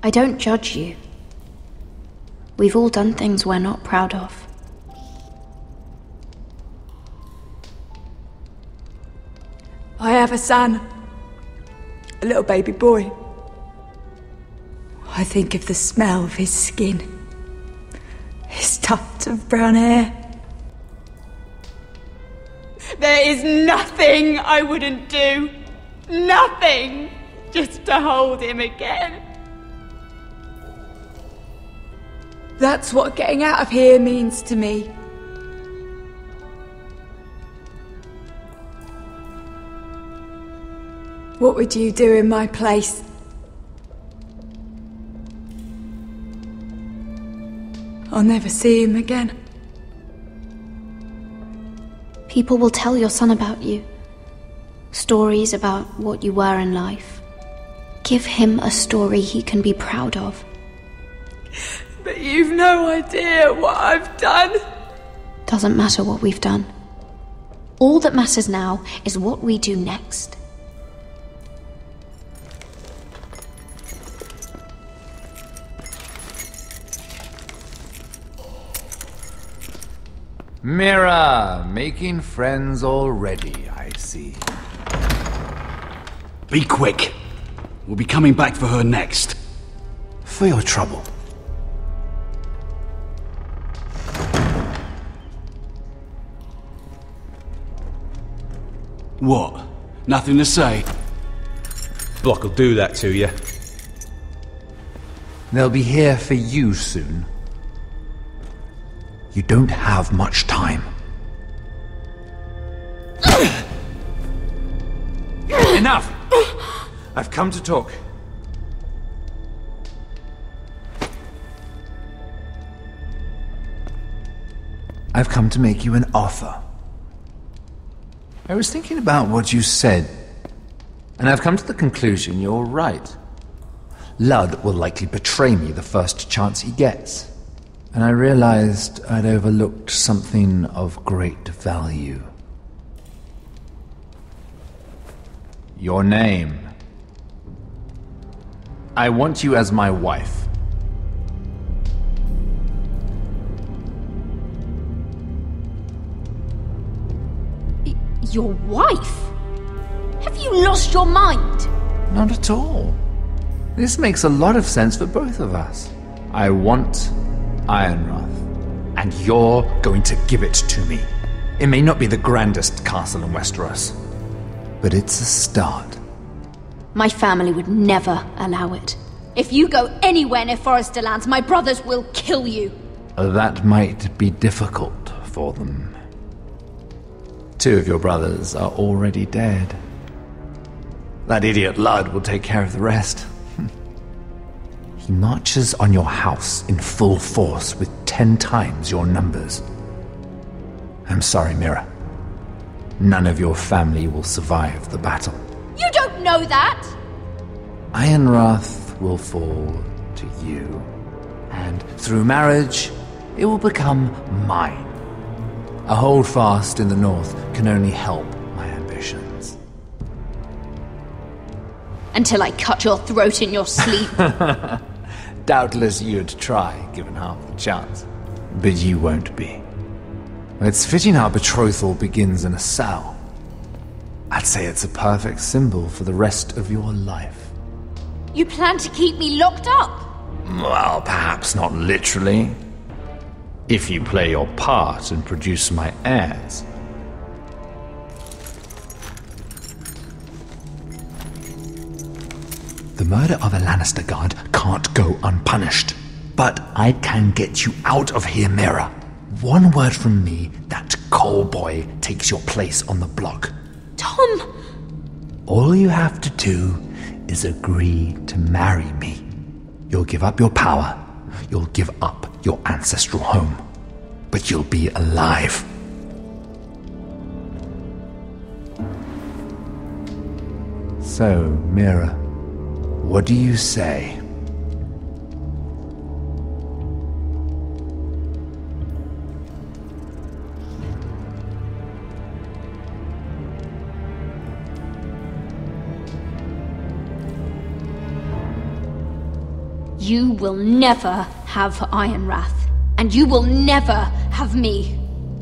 I don't judge you. We've all done things we're not proud of. I have a son. A little baby boy. I think of the smell of his skin. His tuft of brown hair. There is nothing I wouldn't do. Nothing! Just to hold him again. That's what getting out of here means to me. What would you do in my place? I'll never see him again. People will tell your son about you. Stories about what you were in life. Give him a story he can be proud of. But you've no idea what I've done. Doesn't matter what we've done. All that matters now is what we do next. Mira, making friends already, I see. Be quick. We'll be coming back for her next. For your trouble. What? Nothing to say? Block will do that to you. They'll be here for you soon. You don't have much time. Enough! I've come to talk. I've come to make you an offer. I was thinking about what you said, and I've come to the conclusion you're right. Ludd will likely betray me the first chance he gets, and I realized I'd overlooked something of great value. Your name. I want you as my wife. Your wife? Have you lost your mind? Not at all. This makes a lot of sense for both of us. I want Ironrath, and you're going to give it to me. It may not be the grandest castle in Westeros, but it's a start. My family would never allow it. If you go anywhere near Forester lands, my brothers will kill you. That might be difficult for them. 2 of your brothers are already dead. That idiot Ludd will take care of the rest. He marches on your house in full force with 10 times your numbers. I'm sorry, Mira. None of your family will survive the battle. You don't know that! Ironrath will fall to you, and through marriage, it will become mine. A holdfast in the north can only help my ambitions. Until I cut your throat in your sleep. Doubtless you'd try, given half the chance. But you won't be. It's fitting our betrothal begins in a cell. I'd say it's a perfect symbol for the rest of your life. You plan to keep me locked up? Well, perhaps not literally. If you play your part and produce my heirs. The murder of a Lannister guard can't go unpunished. But I can get you out of here, Mira. One word from me, that coal boy takes your place on the block. Tom! All you have to do is agree to marry me. You'll give up your power. You'll give up your ancestral home. But you'll be alive. So, Mira, what do you say? You will never have Ironrath, and you will never have me.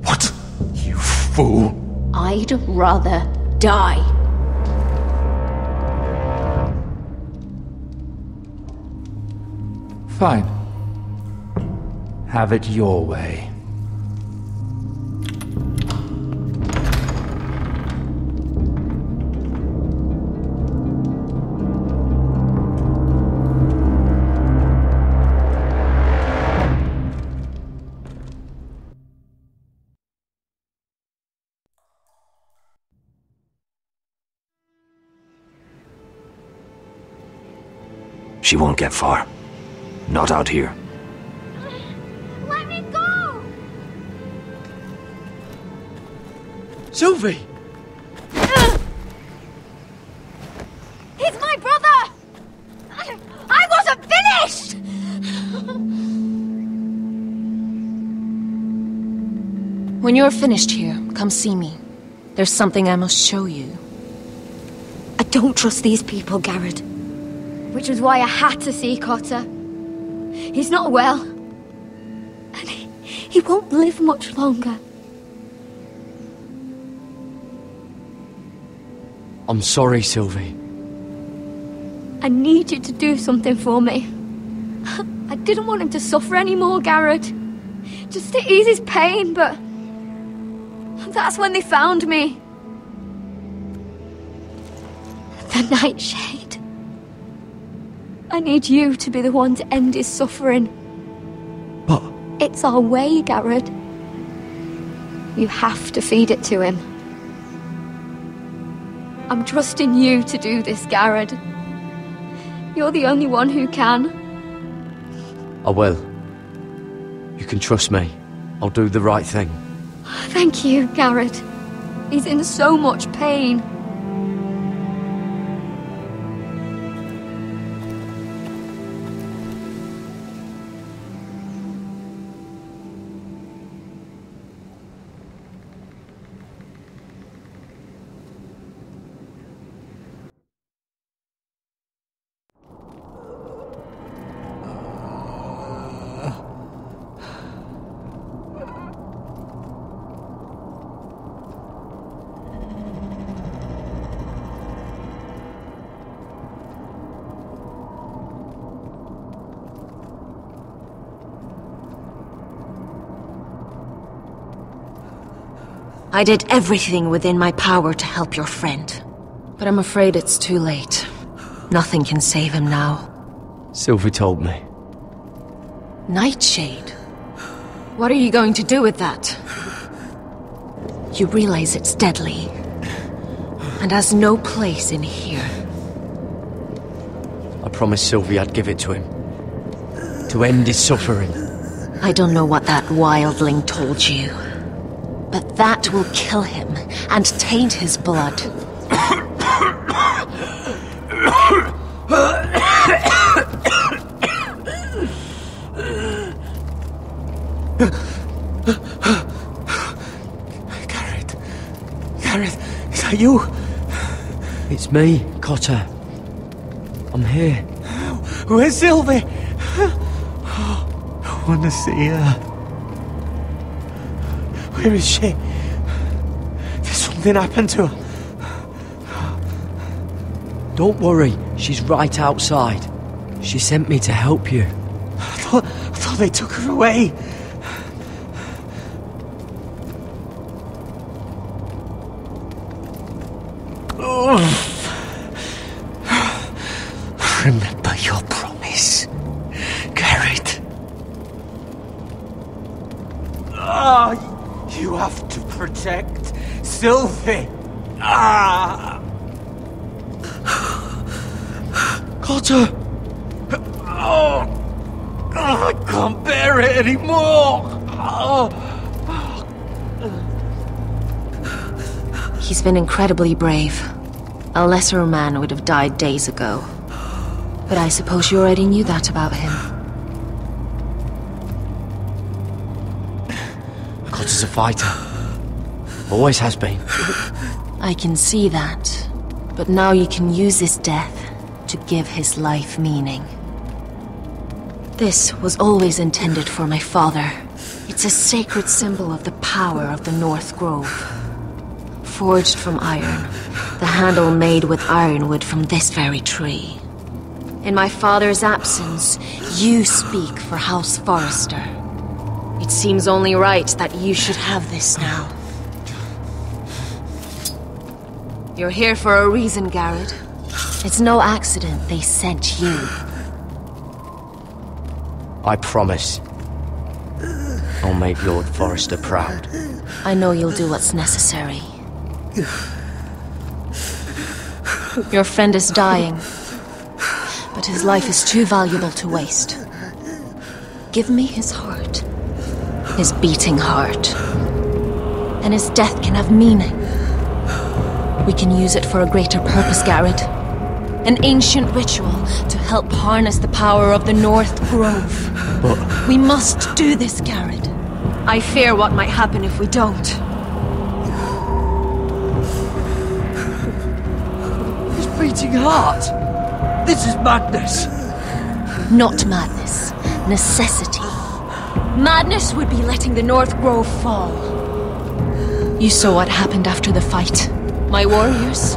What? You fool! I'd rather die. Fine. Have it your way. She won't get far. Not out here. Let me go! Sylvie! He's my brother! I wasn't finished! When you're finished here, come see me. There's something I must show you. I don't trust these people, Garrett. Which was why I had to see Cotter. He's not well. And he won't live much longer. I'm sorry, Sylvie. I need you to do something for me. I didn't want him to suffer anymore, Garrett. Just to ease his pain, but... that's when they found me. The Nightshade. I need you to be the one to end his suffering. But... it's our way, Garrett. You have to feed it to him. I'm trusting you to do this, Garrett. You're the only one who can. I will. You can trust me. I'll do the right thing. Thank you, Garrett. He's in so much pain. I did everything within my power to help your friend. But I'm afraid it's too late. Nothing can save him now. Sylvie told me. Nightshade? What are you going to do with that? You realize it's deadly. And has no place in here. I promised Sylvie I'd give it to him. To end his suffering. I don't know what that wildling told you. But that will kill him and taint his blood. Garrett, is that you? It's me, Cotter. I'm here. Where's Sylvie? I want to see her. Where is she? Did something happen to her? Don't worry, she's right outside. She sent me to help you. I thought they took her away. Remember your promise, Garrett. You have to protect Sylvie. Cotter! I can't bear it anymore. He's been incredibly brave. A lesser man would have died days ago. But I suppose you already knew that about him. Cotter's a fighter. Always has been. I can see that. But now you can use his death to give his life meaning. This was always intended for my father. It's a sacred symbol of the power of the North Grove. Forged from iron, the handle made with ironwood from this very tree. In my father's absence, you speak for House Forrester. It seems only right that you should have this now. You're here for a reason, Garrett. It's no accident they sent you. I promise. I'll make Lord Forrester proud. I know you'll do what's necessary. Your friend is dying, but his life is too valuable to waste. Give me his heart. His beating heart. And his death can have meaning. We can use it for a greater purpose, Garrett. An ancient ritual to help harness the power of the North Grove. But... we must do this, Garrett. I fear what might happen if we don't. His beating heart! This is madness! Not madness. Necessity. Madness would be letting the North Grove fall. You saw what happened after the fight. My warriors,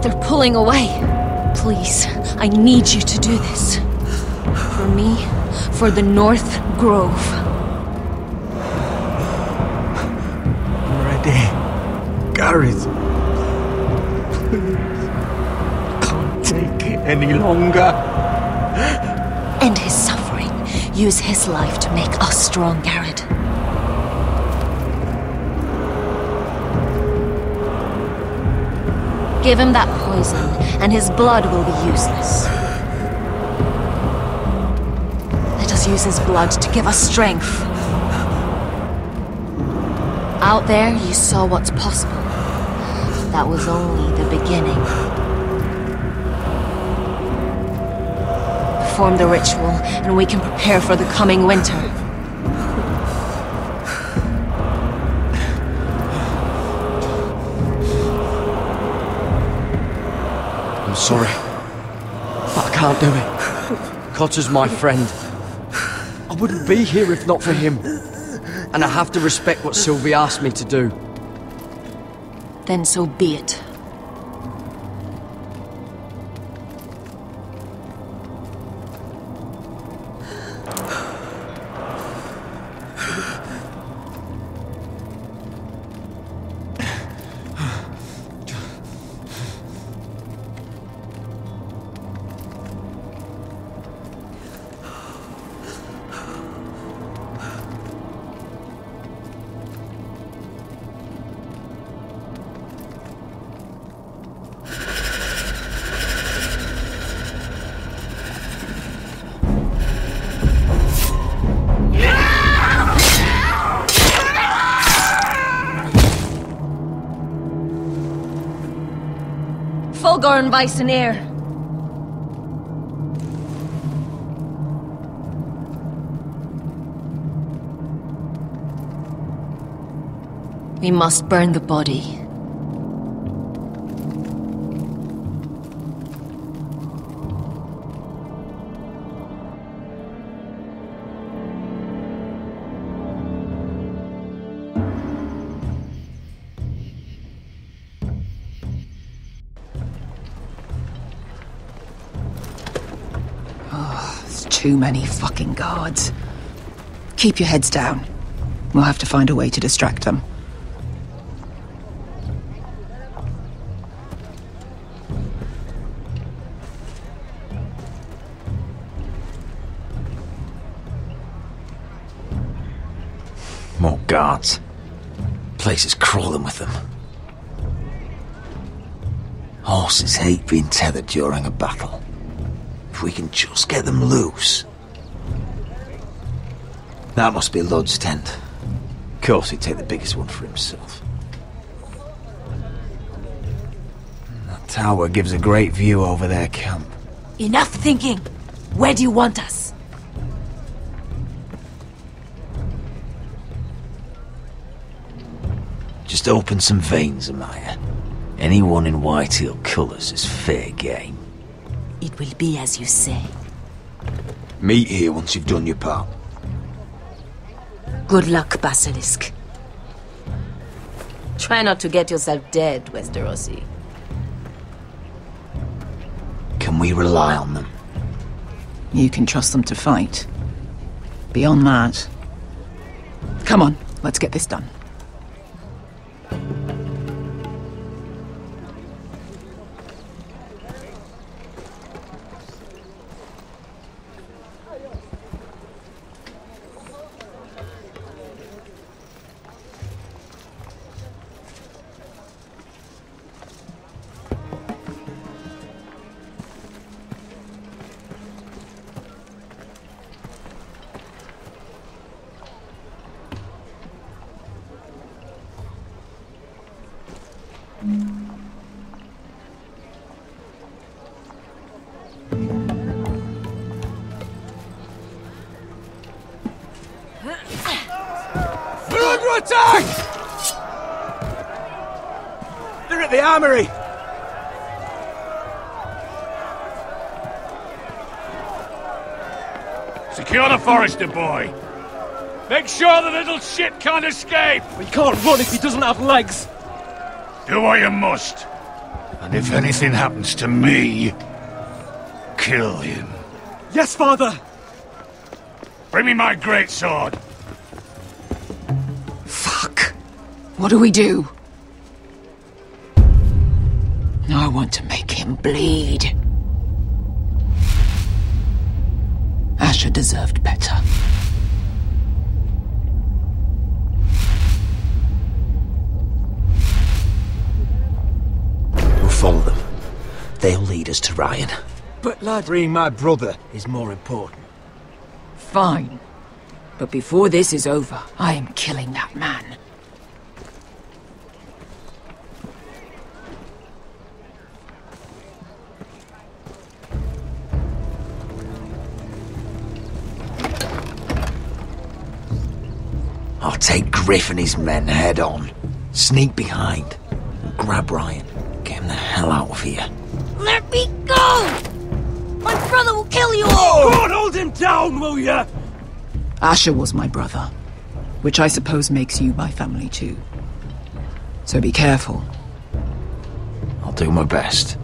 they're pulling away. Please, I need you to do this. For me, for the North Grove. I'm ready. Gareth. Please. I can't take it any longer. End his suffering. Use his life to make us strong, Garrett. Give him that poison, and his blood will be useless. Let us use his blood to give us strength. Out there, you saw what's possible. That was only the beginning. Perform the ritual, and we can prepare for the coming winter. I'm sorry, but I can't do it. Cotter's my friend. I wouldn't be here if not for him. And I have to respect what Sylvie asked me to do. Then so be it. Fulgorn Bison-Ear. We must burn the body. Too many fucking guards. Keep your heads down. We'll have to find a way to distract them. More guards. Place is crawling with them. Horses hate being tethered during a battle. If we can just get them loose. That must be Lud's tent. Of course he'd take the biggest one for himself. That tower gives a great view over their camp. Enough thinking! Where do you want us? Just open some veins, Amaya. Anyone in Whitehill colours is fair game. It will be as you say. Meet here once you've done your part. Good luck, Basilisk. Try not to get yourself dead, Westerosi. Can we rely on them? You can trust them to fight. Beyond that... Come on, let's get this done. under attack! They're at the armory! Secure the Forester boy! Make sure the little shit can't escape! He can't run if he doesn't have legs! Do what you must. And if anything happens to me, kill him. Yes, father! Bring me my greatsword! Fuck. What do we do? I want to make him bleed. Asher deserved better. We'll follow them. They'll lead us to Ryon. But lad, freeing my brother is more important. Fine. But before this is over, I am killing that man. I'll take Griff and his men head on. Sneak behind. And grab Ryon. Get him the hell out of here. Let me go! My brother will kill you all! God, hold him down, will ya? Asher was my brother, which I suppose makes you my family too. So be careful. I'll do my best.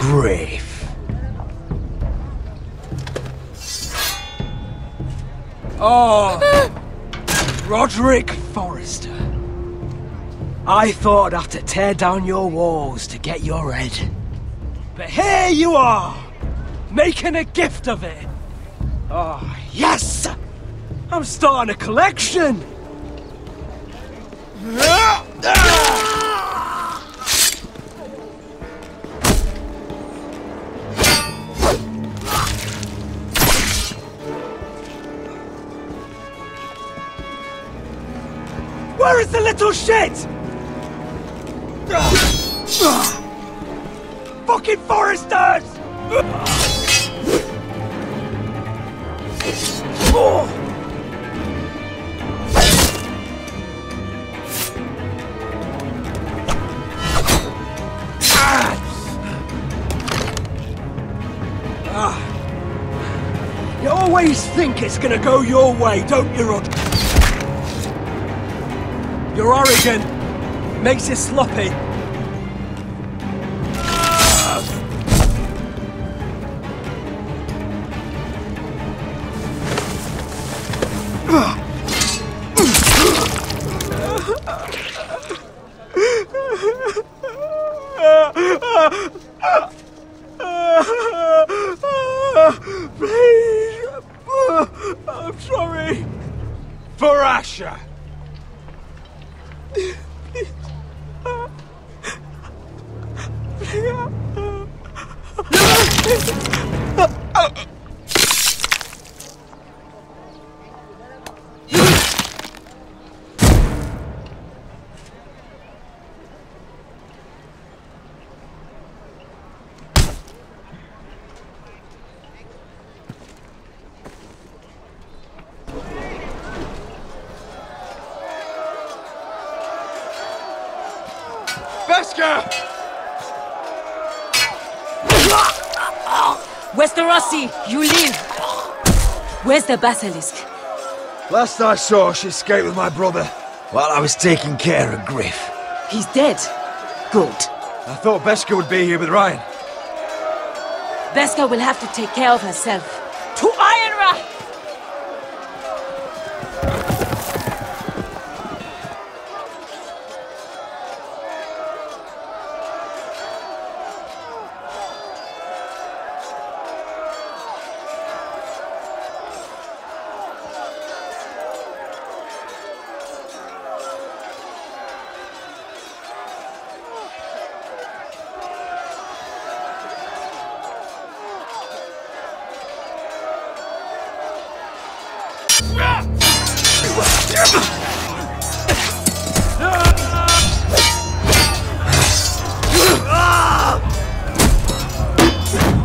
Griff. Oh, Roderick Forrester. I thought I'd have to tear down your walls to get your head. But here you are, making a gift of it. Oh, yes! I'm starting a collection! Where is the little shit? Fucking Foresters! You always think it's gonna go your way, don't you, Rod? You're arrogant. Makes you sloppy. Please. I'm sorry. For Asher. Westerosi, you live! Where's the basilisk? Last I saw, she escaped with my brother. While I was taking care of Griff. He's dead. Good. I thought Beskha would be here with Ryon. Beskha will have to take care of herself. To Ironrath!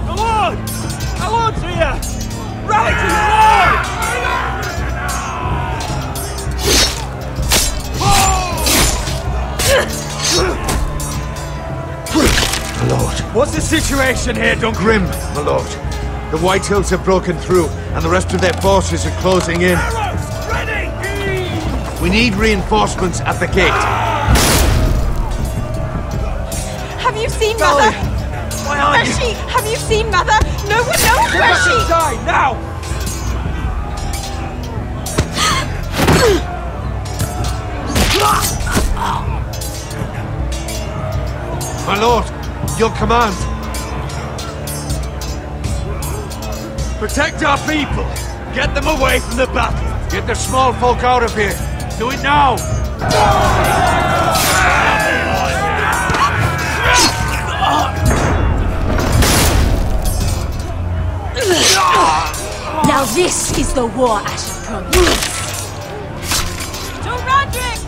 Come on! I want to you! situation here, Duncan? Grim, my lord. The Whitehills have broken through, and the rest of their forces are closing in. Ready! We need reinforcements at the gate. Have you seen Mother? Why aren't Where's she? Have you seen Mother? No one knows where she... Die, now! My lord, your command. Protect our people! Get them away from the battle! Get the small folk out of here. Do it now! Now this is the war I should promise. To Roderick!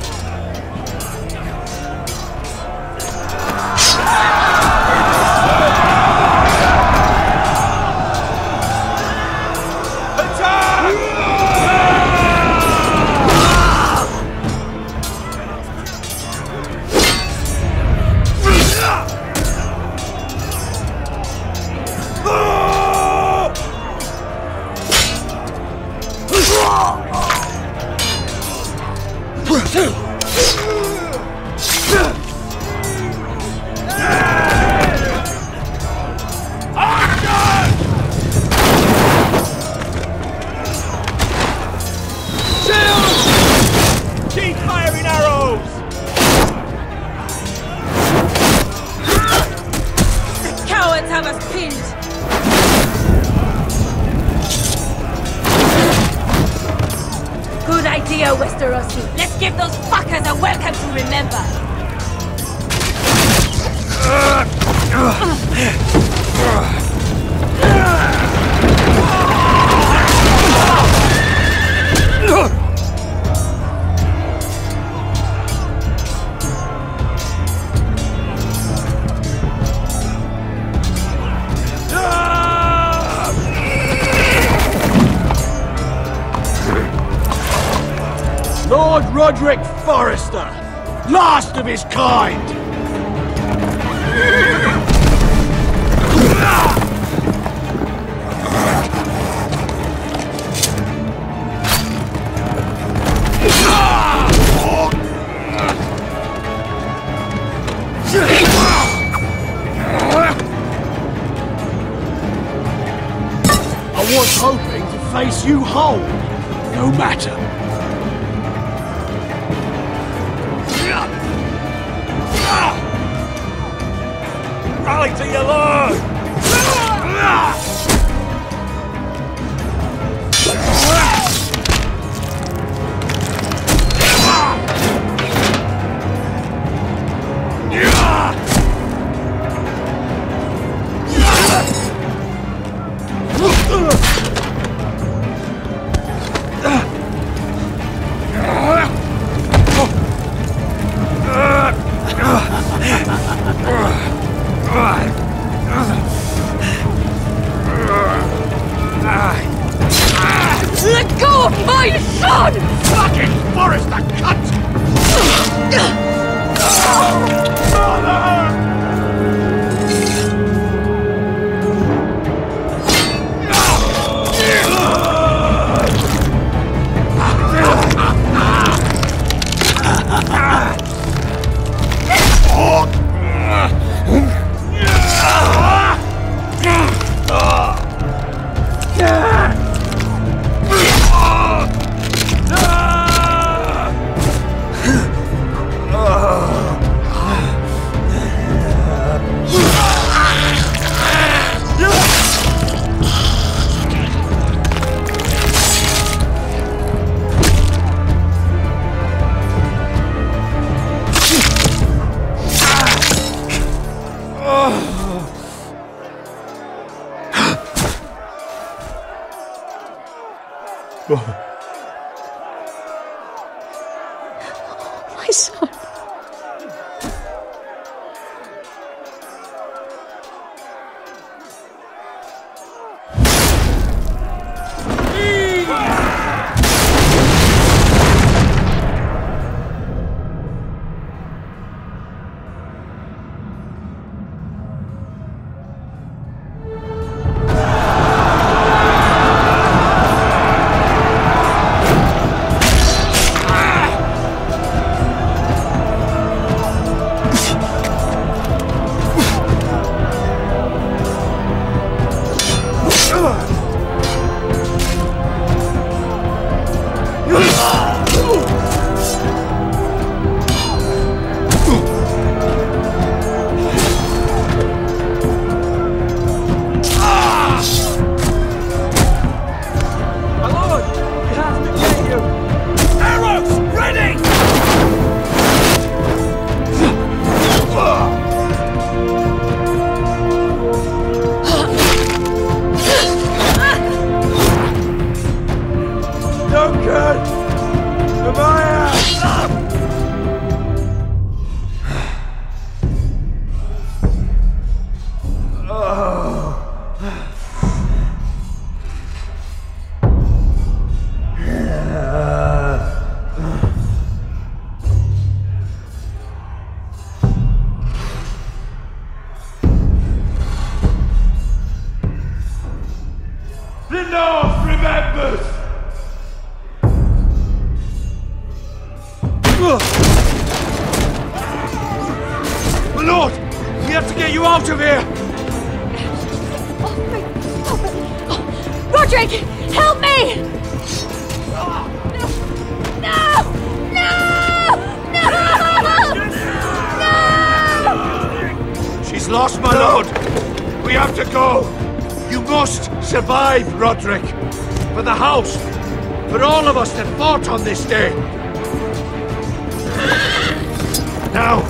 Keep firing arrows! The cowards have us pinned! Good idea, Westerosi. Let's give those fuckers a welcome to remember. Lord Roderick Forrester, last of his kind! I was hoping to face you whole. No matter. Rally to your lord! Let go of my son! Fucking Forrester cunt! My son. The North remembers! My lord! We have to get you out of here! Roderick! Help me! No! She's lost, my lord! We have to go! You must survive, Roderick! For the house! For all of us that fought on this day! Now!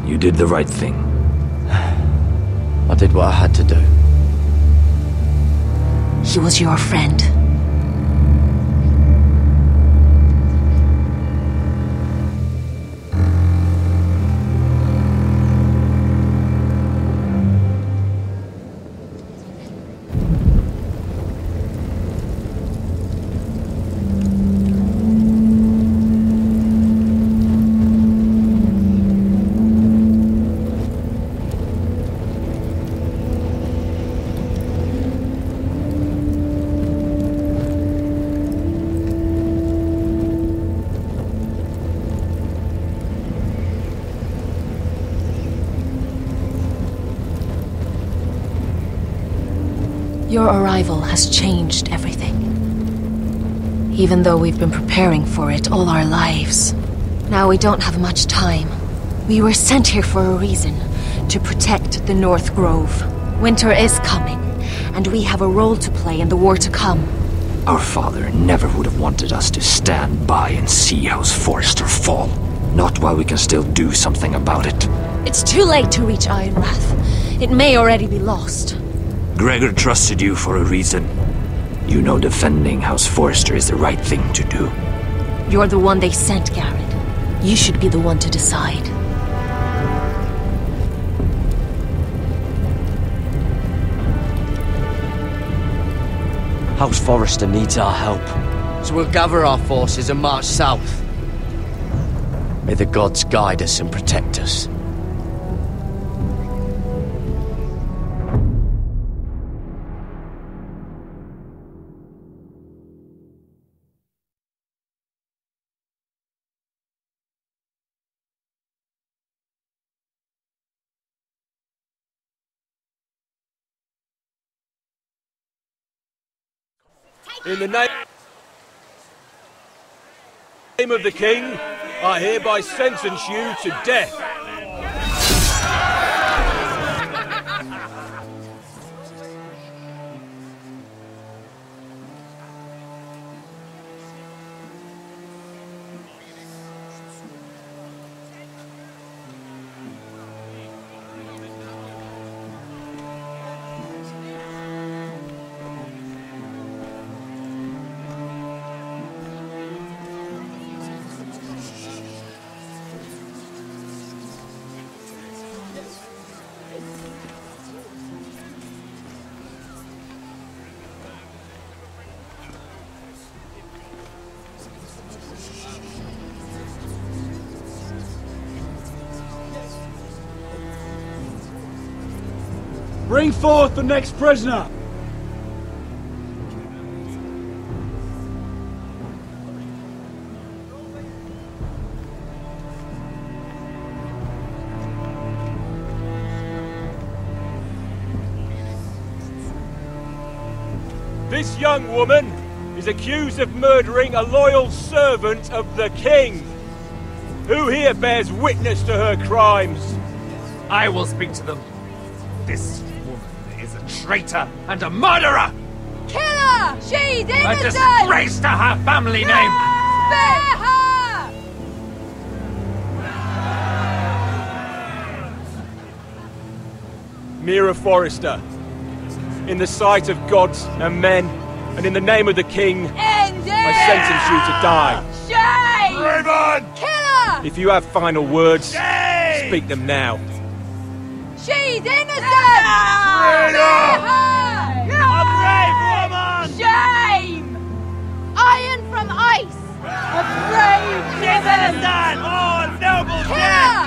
You did the right thing. I did what I had to do. He was your friend. Your arrival has changed everything. Even though we've been preparing for it all our lives. Now we don't have much time. We were sent here for a reason. To protect the North Grove. Winter is coming, and we have a role to play in the war to come. Our father never would have wanted us to stand by and see House Forrester fall. Not while we can still do something about it. It's too late to reach Ironrath. It may already be lost. Gregor trusted you for a reason. You know defending House Forrester is the right thing to do. You're the one they sent, Garrett. You should be the one to decide. House Forrester needs our help, so we'll gather our forces and march south. May the gods guide us and protect us. In the name of the King, I hereby sentence you to death. Bring forth the next prisoner! This young woman is accused of murdering a loyal servant of the king. Who here bears witness to her crimes? I will speak to them. This woman is a traitor and a murderer! Kill her! She's innocent! A disgrace to her family name! Spare her! Mira Forrester, in the sight of gods and men, and in the name of the king, I sentence you to die. Shame! Raven! Kill her! If you have final words, speak them now. She's innocent! Spare her! A brave woman! Shame! Iron from ice! A brave woman! Oh, noble Kill her!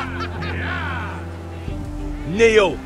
Kneel!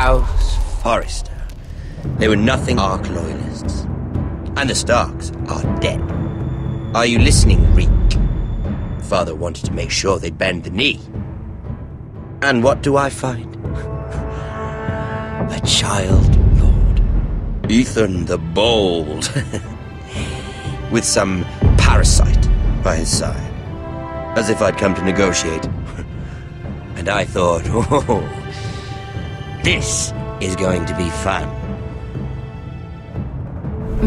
House Forrester. They were nothing Ark loyalists. And the Starks are dead. Are you listening, Reek? Father wanted to make sure they'd bend the knee. And what do I find? A child lord. Ethan the Bold. With some parasite by his side. As if I'd come to negotiate. And I thought, oh, this is going to be fun.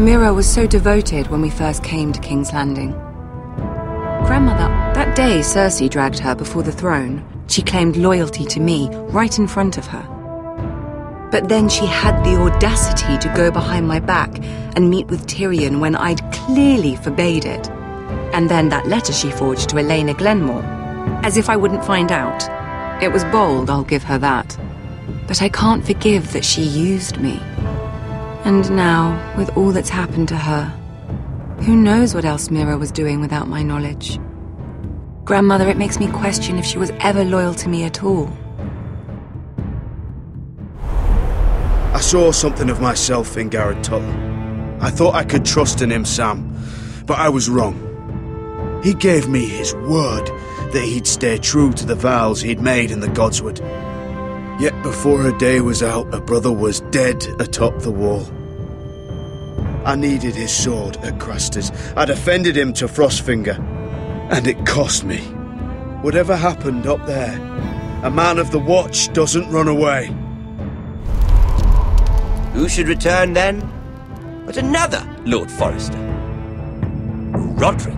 Mira was so devoted when we first came to King's Landing. Grandmother, that day Cersei dragged her before the throne, she claimed loyalty to me right in front of her. But then she had the audacity to go behind my back and meet with Tyrion when I'd clearly forbade it. And then that letter she forged to Elena Glenmore, as if I wouldn't find out. It was bold, I'll give her that. But I can't forgive that she used me. And now, with all that's happened to her, who knows what else Mira was doing without my knowledge? Grandmother, it makes me question if she was ever loyal to me at all. I saw something of myself in Garrett Tuttle. I thought I could trust in him, Sam, but I was wrong. He gave me his word that he'd stay true to the vows he'd made in the Godswood. Yet before a day was out, a brother was dead atop the wall. I needed his sword at Craster's. I defended him to Frostfinger, and it cost me. Whatever happened up there, a man of the Watch doesn't run away. Who should return then? But another Lord Forrester. Roderick.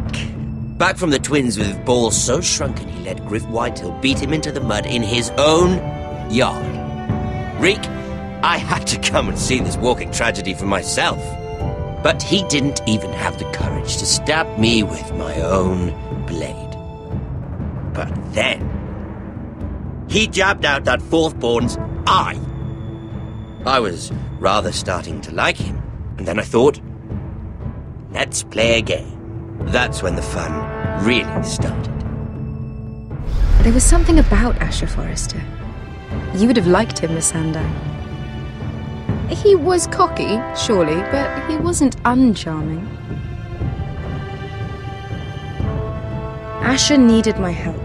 Back from the Twins with balls so shrunken he let Griff Whitehill beat him into the mud in his own yard. Reek, I had to come and see this walking tragedy for myself. But he didn't even have the courage to stab me with my own blade. But then, he jabbed out that fourth-born's eye. I was rather starting to like him, and then I thought, let's play a game. That's when the fun really started. There was something about Asher Forrester. You would have liked him, Miss Sandow. He was cocky, surely, but he wasn't uncharming. Asher needed my help.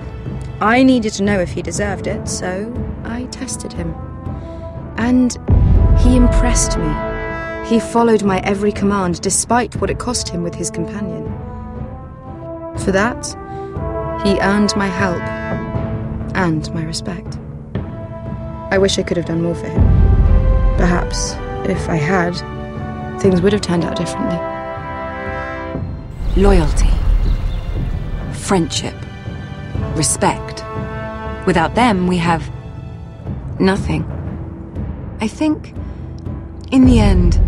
I needed to know if he deserved it, so I tested him. And he impressed me. He followed my every command, despite what it cost him with his companion. For that, he earned my help and my respect. I wish I could have done more for him. Perhaps, if I had, things would have turned out differently. Loyalty. Friendship. Respect. Without them, we have nothing. I think, in the end,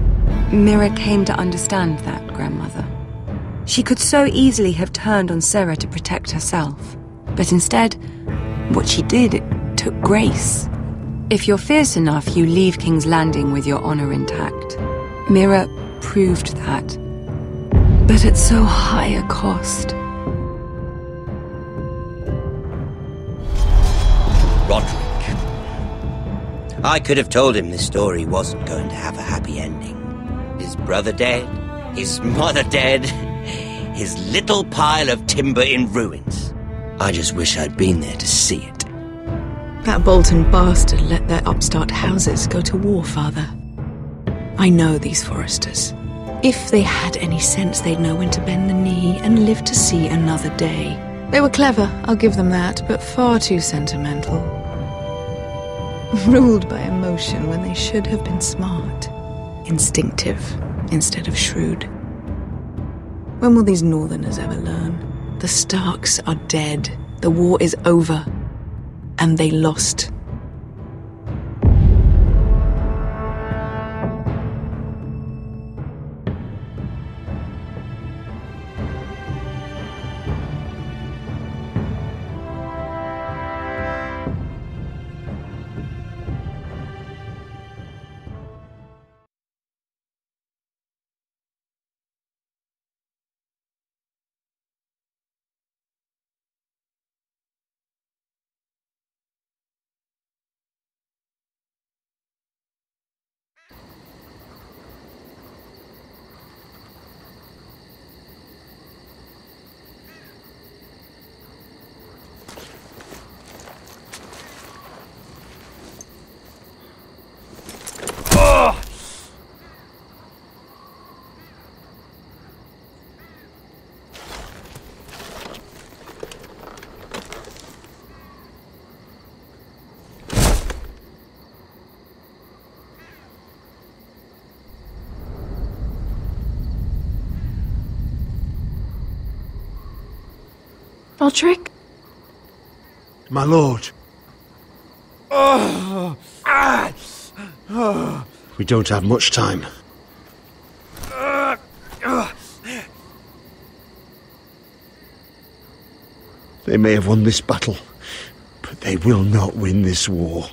Mira came to understand that, Grandmother. She could so easily have turned on Sarah to protect herself. But instead, what she did, it took grace. If you're fierce enough, you leave King's Landing with your honor intact. Mira proved that. But at so high a cost. Roderick. I could have told him this story wasn't going to have a happy ending. His brother dead, his mother dead, his little pile of timber in ruins. I just wish I'd been there to see it. That Bolton bastard let their upstart houses go to war, Father. I know these Forresters. If they had any sense, they'd know when to bend the knee and live to see another day. They were clever, I'll give them that, but far too sentimental. Ruled by emotion when they should have been smart. Instinctive instead of shrewd. When will these Northerners ever learn? The Starks are dead. The war is over. And they lost. Roderick? My lord. We don't have much time. They may have won this battle, but they will not win this war.